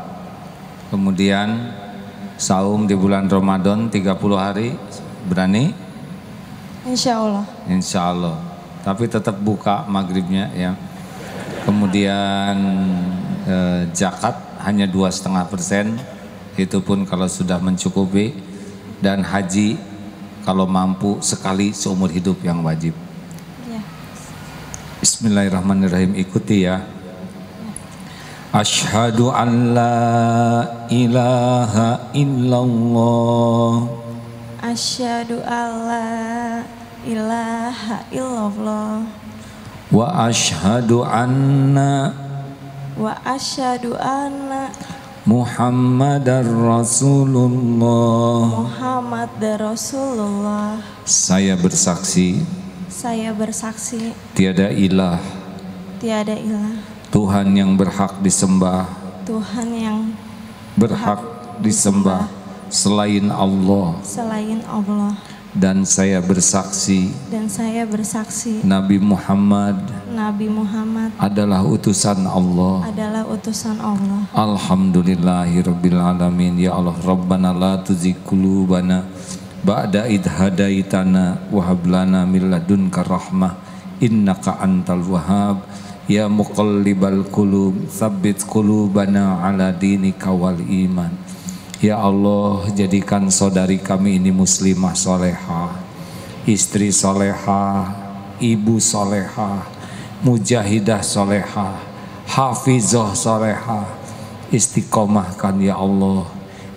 kemudian saum di bulan Ramadan 30 hari, berani? Insya Allah. Insya Allah, tapi tetap buka maghribnya ya. Kemudian zakat hanya 2,5%, itu pun kalau sudah mencukupi. Dan haji kalau mampu sekali seumur hidup yang wajib Ya. Bismillahirrahmanirrahim, ikuti ya. Asyhadu an la ilaha illallah. Asyhadu alla ilaha illallah. Wa asyhadu anna Muhammadar Rasulullah. Muhammad Rasulullah. Saya bersaksi tiada ilah Tuhan yang berhak disembah selain Allah. Dan saya bersaksi Nabi Muhammad adalah utusan Allah. Alhamdulillahirabbil alamin. Ya Allah, Rabbana la tuzigh qulubana ba'da idh hadaitana wa hab lana min ladunka rahmah innaka antal wahhab. Ya muqallibal qulub tsabbit qulubana ala dinika wal iman. Ya Allah, jadikan saudari kami ini muslimah solehah, istri solehah, ibu solehah, mujahidah solehah, hafizah solehah. Istiqomahkan ya Allah,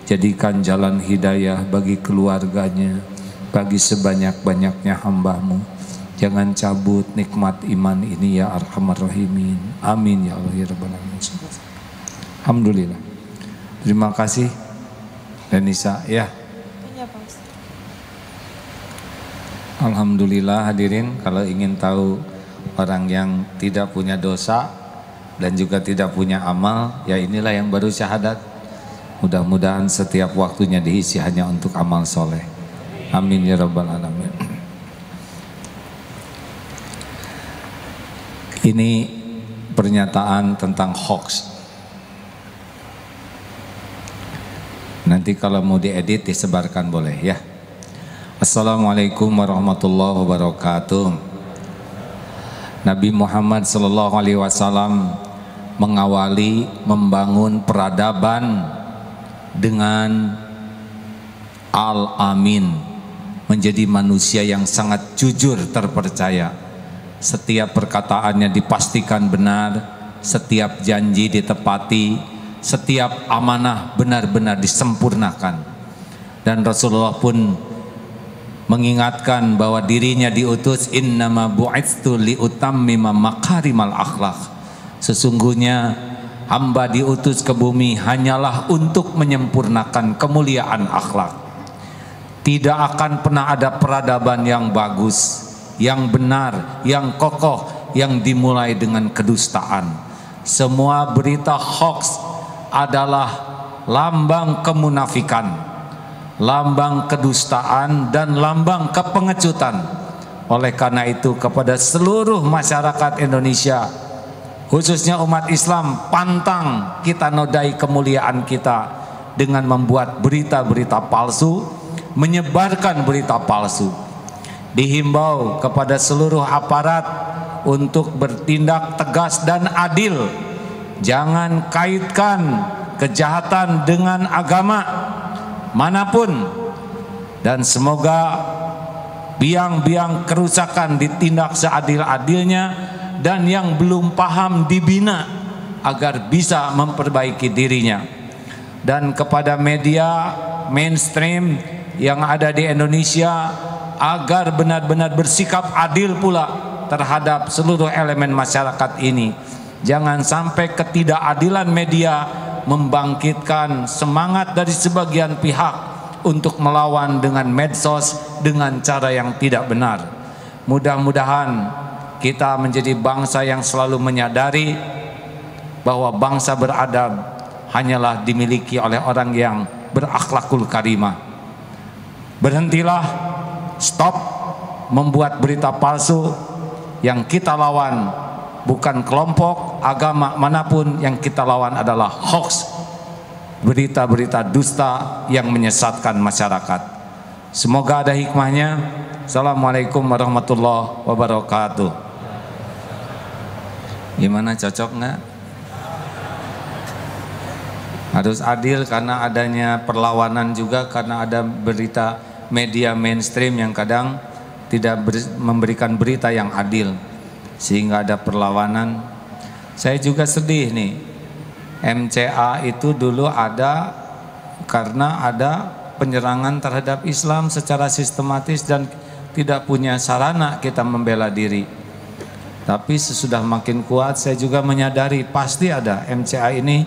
jadikan jalan hidayah bagi keluarganya, bagi sebanyak-banyaknya hamba-Mu. Jangan cabut nikmat iman ini ya Arhamar Rahimin. Amin ya Allah ya Rabbal Alamin. Alhamdulillah. Terima kasih Renisa ya. Iya, Pak Ustaz. Alhamdulillah hadirin, kalau ingin tahu orang yang tidak punya dosa dan juga tidak punya amal, ya inilah yang baru syahadat. Mudah-mudahan setiap waktunya diisi hanya untuk amal soleh. Amin ya Rabbal Alamin. Ini pernyataan tentang hoax. Nanti kalau mau diedit disebarkan boleh ya. Assalamualaikum warahmatullahi wabarakatuh. Nabi Muhammad SAW mengawali membangun peradaban dengan Al-Amin, menjadi manusia yang sangat jujur terpercaya. Setiap perkataannya dipastikan benar, setiap janji ditepati, setiap amanah benar-benar disempurnakan. Dan Rasulullah pun mengingatkan bahwa dirinya diutus innama bu'itstu liutammima makarimal akhlak. Sesungguhnya hamba diutus ke bumi hanyalah untuk menyempurnakan kemuliaan akhlak. Tidak akan pernah ada peradaban yang bagus, yang benar, yang kokoh, yang dimulai dengan kedustaan. Semua berita hoax adalah lambang kemunafikan, lambang kedustaan, dan lambang kepengecutan. Oleh karena itu, kepada seluruh masyarakat Indonesia, khususnya umat Islam, pantang kita nodai kemuliaan kita dengan membuat berita-berita palsu, menyebarkan berita palsu. dihimbau kepada seluruh aparat untuk bertindak tegas dan adil. Jangan kaitkan kejahatan dengan agama manapun, dan semoga biang-biang kerusakan ditindak seadil-adilnya, dan yang belum paham dibina agar bisa memperbaiki dirinya. Dan kepada media mainstream yang ada di Indonesia, agar benar-benar bersikap adil pula terhadap seluruh elemen masyarakat ini. Jangan sampai ketidakadilan media membangkitkan semangat dari sebagian pihak untuk melawan dengan medsos dengan cara yang tidak benar. Mudah-mudahan kita menjadi bangsa yang selalu menyadari bahwa bangsa beradab hanyalah dimiliki oleh orang yang berakhlakul karimah. Berhentilah, stop membuat berita palsu. Yang kita lawan bukan kelompok agama manapun, yang kita lawan adalah hoax, berita-berita dusta yang menyesatkan masyarakat. Semoga ada hikmahnya. Assalamualaikum warahmatullahi wabarakatuh. Gimana, cocok nggak? Harus adil karena adanya perlawanan juga, karena ada berita media mainstream yang kadang tidak memberikan berita yang adil, sehingga ada perlawanan. Saya juga sedih nih, MCA itu dulu ada karena ada penyerangan terhadap Islam secara sistematis dan tidak punya sarana kita membela diri. Tapi sesudah makin kuat, saya juga menyadari pasti ada MCA ini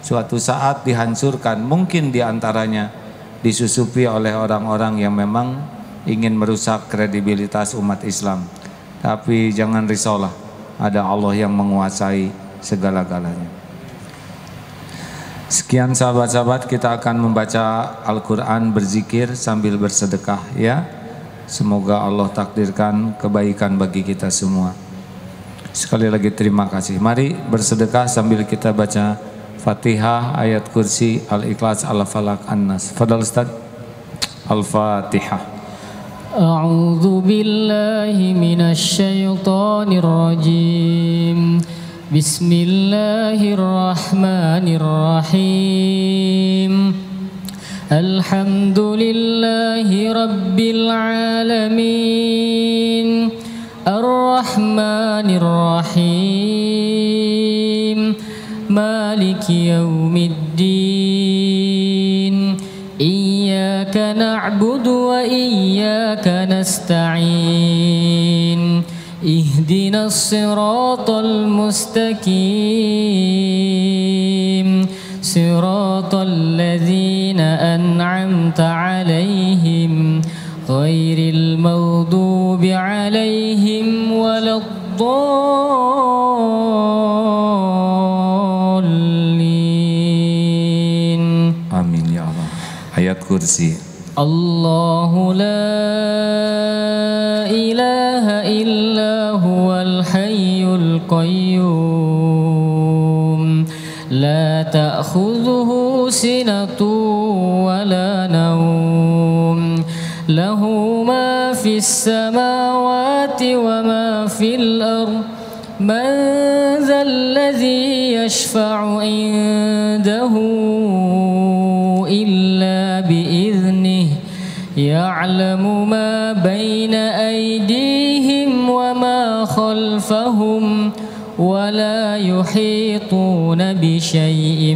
suatu saat dihancurkan. Mungkin diantaranya disusupi oleh orang-orang yang memang ingin merusak kredibilitas umat Islam. Tapi jangan risaulah, ada Allah yang menguasai segala-galanya. Sekian sahabat-sahabat, kita akan membaca Al-Quran, berzikir sambil bersedekah ya. Semoga Allah takdirkan kebaikan bagi kita semua. Sekali lagi terima kasih. Mari bersedekah sambil kita baca Fatihah, ayat kursi, Al-Ikhlas, Al-Falaq, An-Nas. Fadal Ustaz. Al-Fatihah. A'udzu billahi minasy syaithanir rajim. Bismillahirrahmanirrahim. Alhamdulillahi rabbil alamin. Ar-Rahmanir Rahim. Maliki yaumiddin. Iyyaka na'budu wa iyyaka nasta'in. Ihdinas siratal mustaqim. Siratal ladzina an'amta 'alaihim ghairil maghdubi 'alaihim waladdallin. Amin ya Allah. Ayat kursi. Allahu la ilaha illa huwal hayyul qayyum. La ta'khudhuhu sinatun wa la nawm. Lahu ma fis samawati wa ma fil ardh. Man dhal ladzi yashfa'u indahu illa bi'idhnihi. Ya'lamu ma baina aydihim wa ma khalfahum. ولا يحيطون بشيء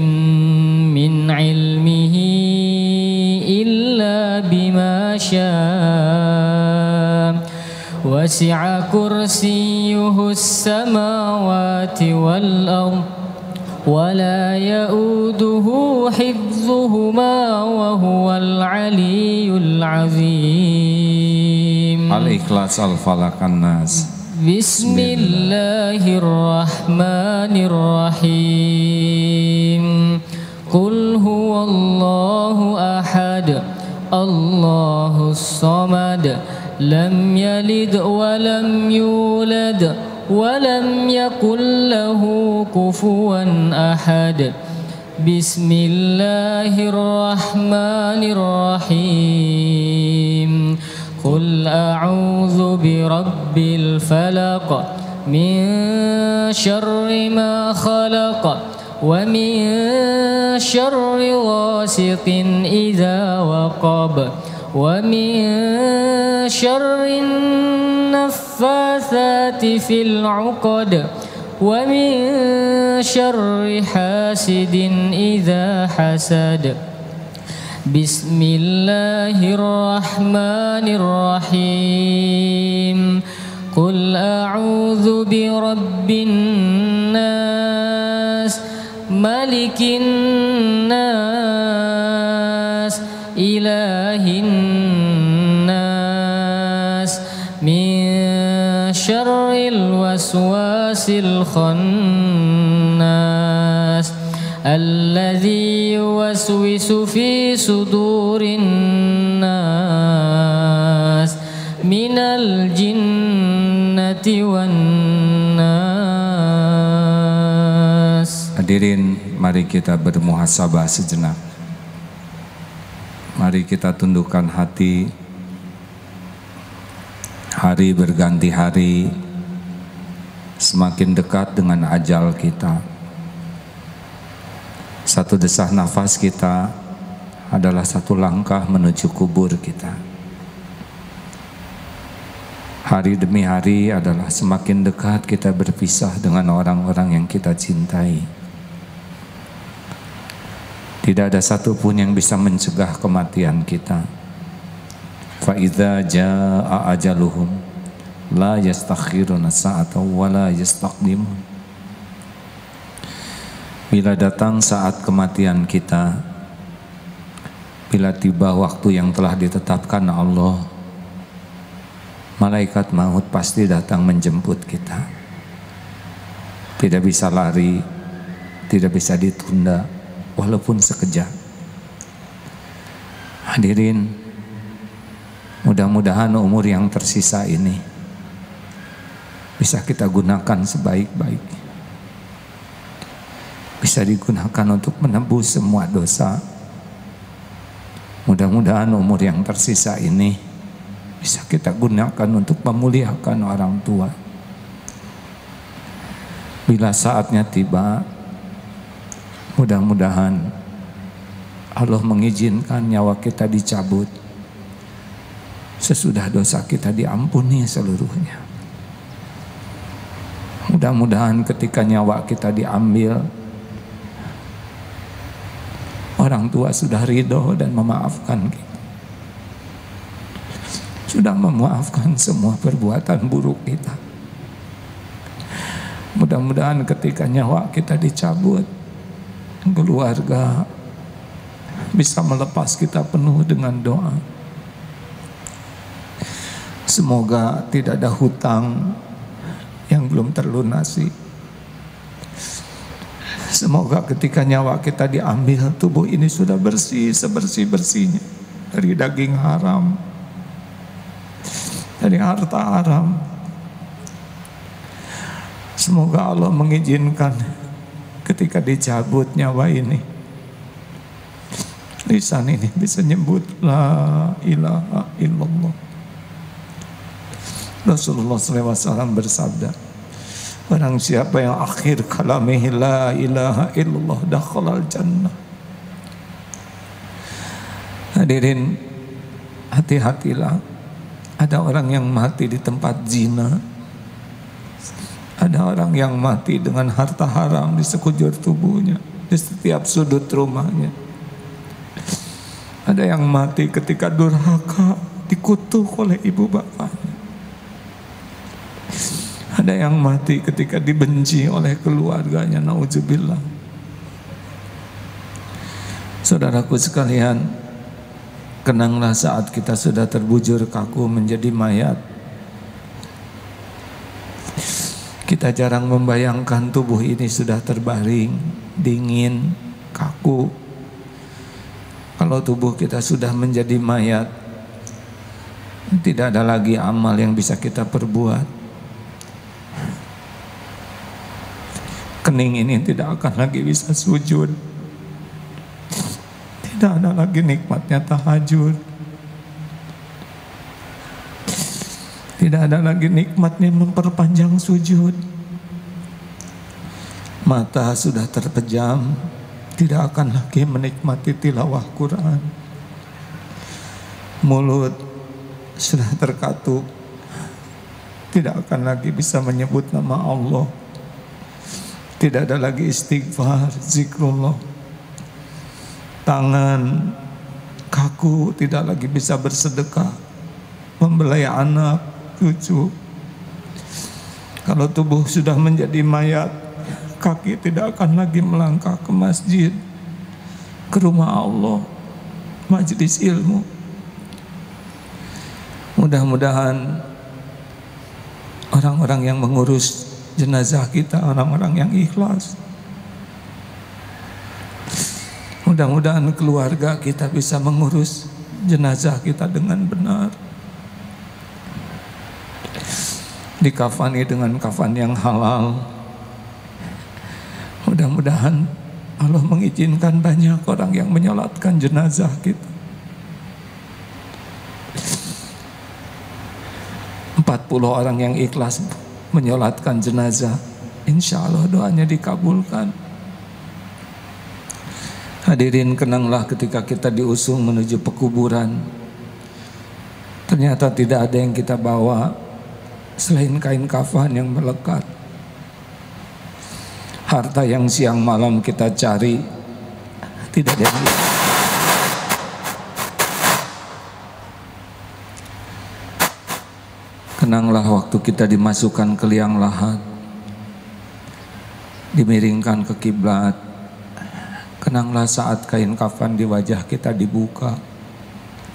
من علمه إلا بما شاء وسع كرسيه السماوات والأرض ولا يؤوده حفظهما وهو العلي العظيم. Al-Ikhlas, Al-Falaq, An-Nas. Bismillahirrahmanirrahim. Qul huwallahu ahad, Allahus samad, lam yalid wa lam yulad wa lam yakul lahu kufuwan ahad. Bismillahirrahmanirrahim. قل أعوذ برب الفلق من شر ما خلق ومن شر غاسق إذا وقب ومن شر النفاثات في العقد ومن شر حاسد إذا حسد بسم الله الرحمن الرحيم قل أعوذ برب الناس ملك الناس إله الناس من شر الوسواس الخناس الذي يوسوس في صدور الناس من الجنة والناس. Hadirin, mari kita bermuhasabah sejenak. Mari kita tundukkan hati. Hari berganti hari, semakin dekat dengan ajal kita. Satu desah nafas kita adalah satu langkah menuju kubur kita. Hari demi hari adalah semakin dekat kita berpisah dengan orang-orang yang kita cintai. Tidak ada satupun yang bisa mencegah kematian kita. Fa idza jaa ajaluhum la yastakhiruna sa'atan wa la yastaqdimun. Bila datang saat kematian kita, bila tiba waktu yang telah ditetapkan Allah, malaikat maut pasti datang menjemput kita. Tidak bisa lari, tidak bisa ditunda, walaupun sekejap. Hadirin, mudah-mudahan umur yang tersisa ini bisa kita gunakan sebaik-baiknya. Bisa digunakan untuk menebus semua dosa. Mudah-mudahan umur yang tersisa ini bisa kita gunakan untuk memuliakan orang tua. Bila saatnya tiba, mudah-mudahan Allah mengizinkan nyawa kita dicabut sesudah dosa kita diampuni seluruhnya. Mudah-mudahan ketika nyawa kita diambil, orang tua sudah ridho dan memaafkan kita. Sudah memaafkan semua perbuatan buruk kita. Mudah-mudahan ketika nyawa kita dicabut, keluarga bisa melepas kita penuh dengan doa. Semoga tidak ada hutang yang belum terlunasi. Semoga ketika nyawa kita diambil, tubuh ini sudah bersih sebersih-bersihnya dari daging haram, dari harta haram. Semoga Allah mengizinkan ketika dicabut nyawa ini, lisan ini bisa nyebut la ilaha illallah. Rasulullah SAW bersabda, barang siapa yang akhir kalamihi la ilaha illallah dakhalal jannah. Hadirin, hati-hatilah. Ada orang yang mati di tempat zina. Ada orang yang mati dengan harta haram di sekujur tubuhnya, di setiap sudut rumahnya. Ada yang mati ketika durhaka, dikutuk oleh ibu bapaknya. Ada yang mati ketika dibenci oleh keluarganya, naudzubillah. Saudaraku sekalian, kenanglah saat kita sudah terbujur kaku menjadi mayat. Kita jarang membayangkan tubuh ini sudah terbaring, dingin, kaku. Kalau tubuh kita sudah menjadi mayat, tidak ada lagi amal yang bisa kita perbuat. Kening ini tidak akan lagi bisa sujud. Tidak ada lagi nikmatnya tahajud. Tidak ada lagi nikmatnya memperpanjang sujud. Mata sudah terpejam, tidak akan lagi menikmati tilawah Quran. Mulut sudah terkatup, tidak akan lagi bisa menyebut nama Allah. Tidak ada lagi istighfar, zikrullah. Tangan kaku, tidak lagi bisa bersedekah, membelai anak, cucu. Kalau tubuh sudah menjadi mayat, kaki tidak akan lagi melangkah ke masjid, ke rumah Allah, majelis ilmu. Mudah-mudahan orang-orang yang mengurus jenazah kita, orang-orang yang ikhlas. Mudah-mudahan keluarga kita bisa mengurus jenazah kita dengan benar. Dikafani dengan kafan yang halal. Mudah-mudahan Allah mengizinkan banyak orang yang menyolatkan jenazah kita. 40 orang yang ikhlas menyolatkan jenazah, insya Allah doanya dikabulkan. Hadirin, kenanglah ketika kita diusung menuju pekuburan, ternyata tidak ada yang kita bawa selain kain kafan yang melekat. Harta yang siang malam kita cari, tidak ada yang Kenanglah waktu kita dimasukkan ke liang lahat, dimiringkan ke kiblat. Kenanglah saat kain kafan di wajah kita dibuka,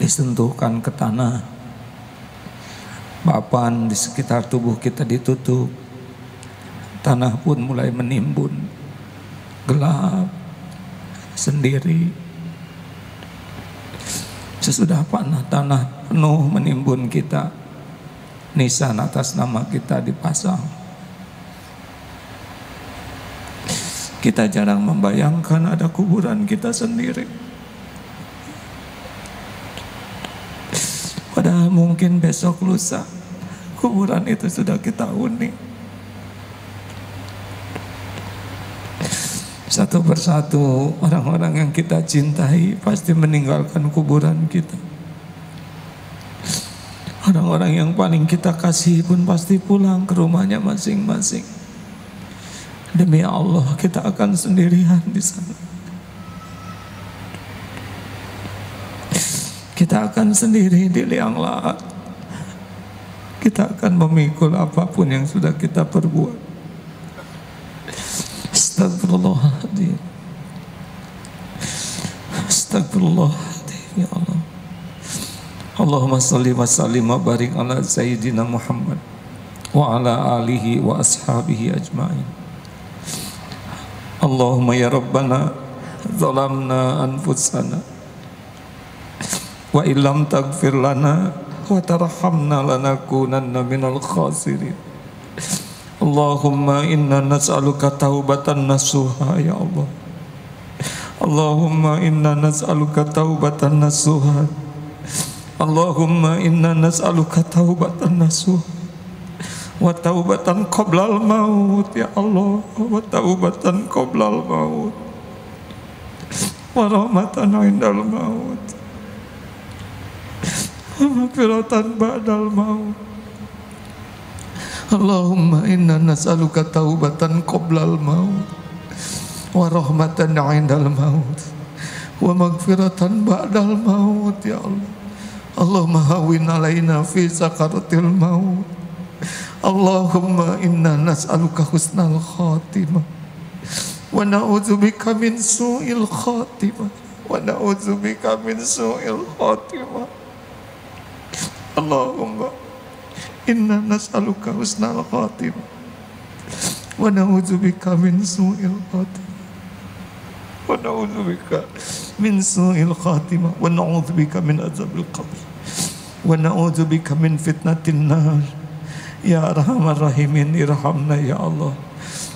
disentuhkan ke tanah. Papan di sekitar tubuh kita ditutup. Tanah pun mulai menimbun, gelap, sendiri. Sesudah tanah penuh menimbun kita, nisan atas nama kita dipasang. Kita jarang membayangkan ada kuburan kita sendiri. Padahal mungkin besok lusa kuburan itu sudah kita huni. Satu persatu orang-orang yang kita cintai pasti meninggalkan kuburan kita. Orang-orang yang paling kita kasih pun pasti pulang ke rumahnya masing-masing. Demi Allah, kita akan sendirian di sana. Kita akan sendiri di liang lahat. Kita akan memikul apapun yang sudah kita perbuat. Astagfirullahaladzim. Astagfirullahaladzim, ya Allah. Allahumma salli wa sallim wa barik ala Sayyidina Muhammad wa ala alihi wa ashabihi ajma'in. Allahumma ya Rabbana zalamna anfusana wa illam taghfir lana wa tarhamna lanakunanna minal khasirin. Allahumma inna nas'aluka taubatan nasuha, ya Allah. Allahumma inna nas'aluka taubatan nasuha. Allahumma inna nas'aluka taubatan nasuha wa taubatan qoblal maut, ya Allah. Wa taubatan qoblal maut wa rahmatan indal maut wa maghfiratan ba'dal maut. Allahumma inna nas'aluka taubatan qoblal maut wa rahmatan indal maut wa maghfiratan ba'dal maut, ya Allah. Allahumma hawwin alaina fi sakaratil maut. Allahumma inna nas'aluka husnal khatimah wa na'udzubika min su'il khatimah wa na'udzubika min su'il khatimah. Allahumma inna nas'aluka husnal khatimah wa na'udzubika min su'il khatimah wa na'udzubika min su'il khatimah wa na'udzubika min azabil qabr wa na'udzubika min fitnatin nar. Ya arhamar rahimin, irhamna ya Allah.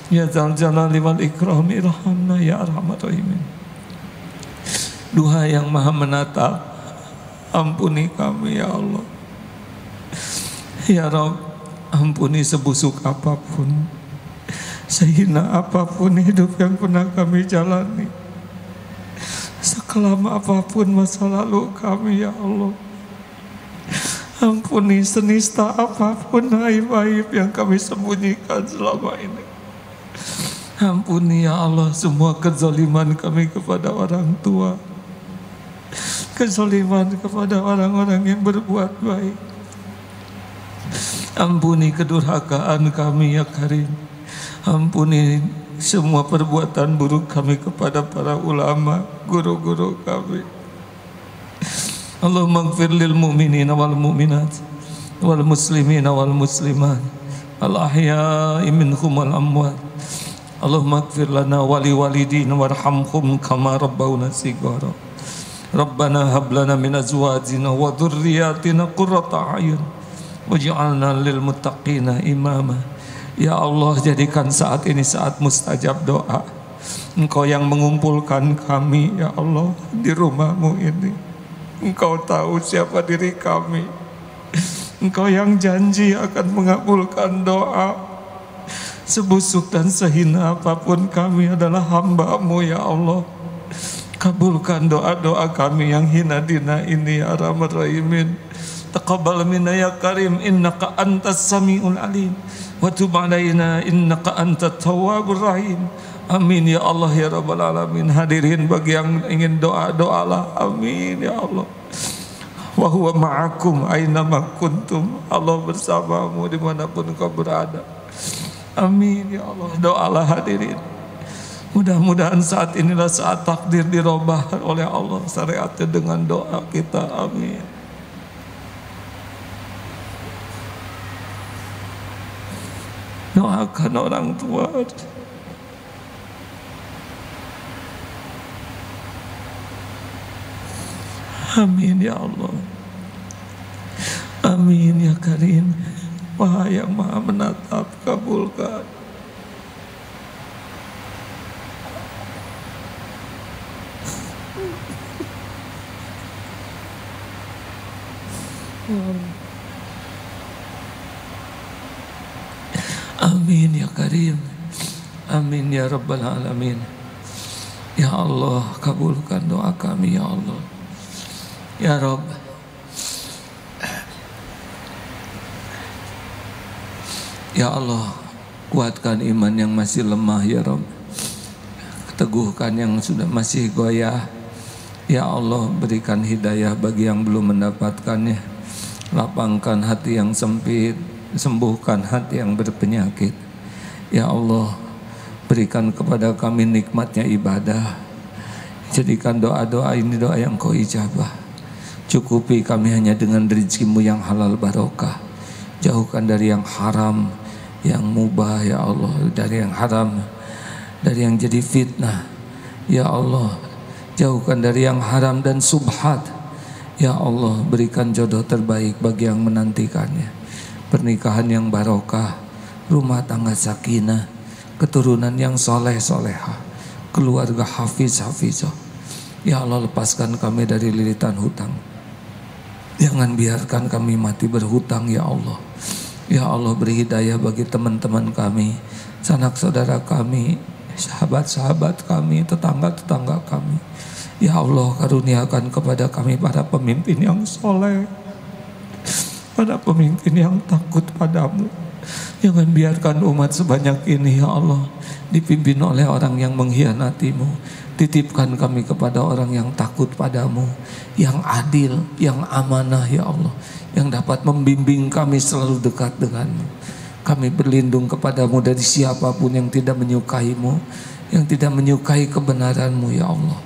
Ya dzal jalali wal ikram, irhamna ya arhamar rahimin. Duha yang maha menatap, ampuni kami ya Allah. Ya Rabb, ampuni sebusuk apapun, sehina apapun hidup yang pernah kami jalani, sekelam apapun masa lalu kami ya Allah. Ampuni senista apapun aib-aib yang kami sembunyikan selama ini. Ampuni ya Allah semua kezaliman kami kepada orang tua, kezaliman kepada orang-orang yang berbuat baik. Ampuni kedurhakaan kami ya Karim. Ampuni semua perbuatan buruk kami kepada para ulama, guru-guru kami. Allahumma ighfir lil mu'minina wal mu'minat wal muslimina wal muslimat al ahya'i minhum wal amwat. Allahumma ighfir lana wa li walidina warhamhum kama rabbawna shighara. Rabbana hab lana min azwajina wa dhurriyyatina qurrata a'yun waj'alna lil muttaqina imama. Ya Allah, jadikan saat ini saat mustajab doa. Engkau yang mengumpulkan kami ya Allah di rumah-Mu ini. Engkau tahu siapa diri kami. Engkau yang janji akan mengabulkan doa. Sebusuk dan sehina apapun kami adalah hamba-Mu ya Allah. Kabulkan doa-doa kami yang hina dina ini ya Arhamar Rahimin. Taqabbal minna ya Karim, innaka antas samiul alim, wa tub alaina innaka antat tawwabur rahim. Amin ya Allah ya Rabbal Alamin. Hadirin bagi yang ingin doa-doalah. Amin ya Allah. Wa huwa ma'akum ainama kuntum. Allah bersamamu dimanapun kau berada. Amin ya Allah. Doalah hadirin. Mudah-mudahan saat inilah saat takdir dirubah oleh Allah syariatnya dengan doa kita. Amin. Doakan orang tua. Amin ya Allah. Amin ya Karim. Wahai yang maha menatap, kabulkan. Amin ya Karim. Amin ya Rabbal Alamin. Ya Allah, kabulkan doa kami ya Allah. Ya Rabb, ya Allah, kuatkan iman yang masih lemah ya Rabb. Teguhkan yang sudah masih goyah. Ya Allah, berikan hidayah bagi yang belum mendapatkannya. Lapangkan hati yang sempit, sembuhkan hati yang berpenyakit. Ya Allah, berikan kepada kami nikmatnya ibadah. Jadikan doa-doa ini doa yang Kau ijabah. Cukupi kami hanya dengan rezeki-Mu yang halal barokah. Jauhkan dari yang haram, yang mubah ya Allah, dari yang haram, dari yang jadi fitnah. Ya Allah, jauhkan dari yang haram dan subhat. Ya Allah, berikan jodoh terbaik bagi yang menantikannya. Pernikahan yang barokah, rumah tangga sakinah, keturunan yang soleh solehah, keluarga hafiz hafizah. Ya Allah, lepaskan kami dari lilitan hutang. Jangan biarkan kami mati berhutang ya Allah. Ya Allah, beri hidayah bagi teman-teman kami, sanak saudara kami, sahabat-sahabat kami, tetangga-tetangga kami. Ya Allah, karuniakan kepada kami para pemimpin yang soleh, para pemimpin yang takut padamu. Jangan biarkan umat sebanyak ini ya Allah dipimpin oleh orang yang mengkhianati-Mu. Titipkan kami kepada orang yang takut padamu, yang adil, yang amanah ya Allah, yang dapat membimbing kami selalu dekat denganmu. Kami berlindung kepadamu dari siapapun yang tidak menyukaimu, yang tidak menyukai kebenaranmu ya Allah.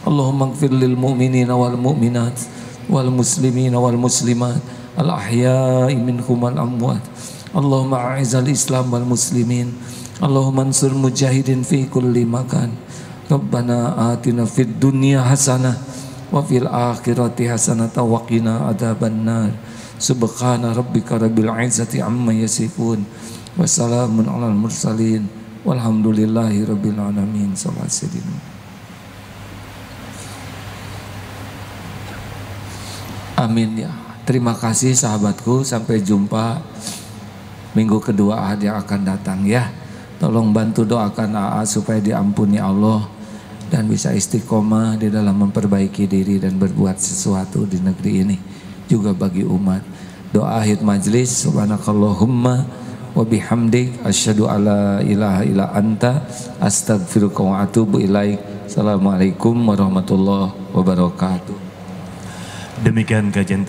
Allahumma ighfir lil mu'minina wal mu'minat wal muslimina wal muslimat al ahya'i minhum wal amwat. Allahumma a'izal islam wal muslimin. Allahumma ansur mujahidin fi kulli makan. Rabbana atina fid dunya hasanah wa fil akhirati hasanah wa qina adzabannar. Subhana rabbika rabbil izzati amma yasifun wa salamun alal mursalin walhamdulillahi rabbil alamin. Amin ya. Terima kasih sahabatku, sampai jumpa minggu kedua Ahad yang akan datang ya. Tolong bantu doakan AA supaya diampuni Allah dan bisa istiqomah di dalam memperbaiki diri dan berbuat sesuatu di negeri ini, juga bagi umat. Doa akhir majlis, subhanakallahumma wa bihamdik asyhadu alla ilaha illa anta astaghfiruka wa atubu ilaik. Assalamualaikum warahmatullahi wabarakatuh. Demikian kajian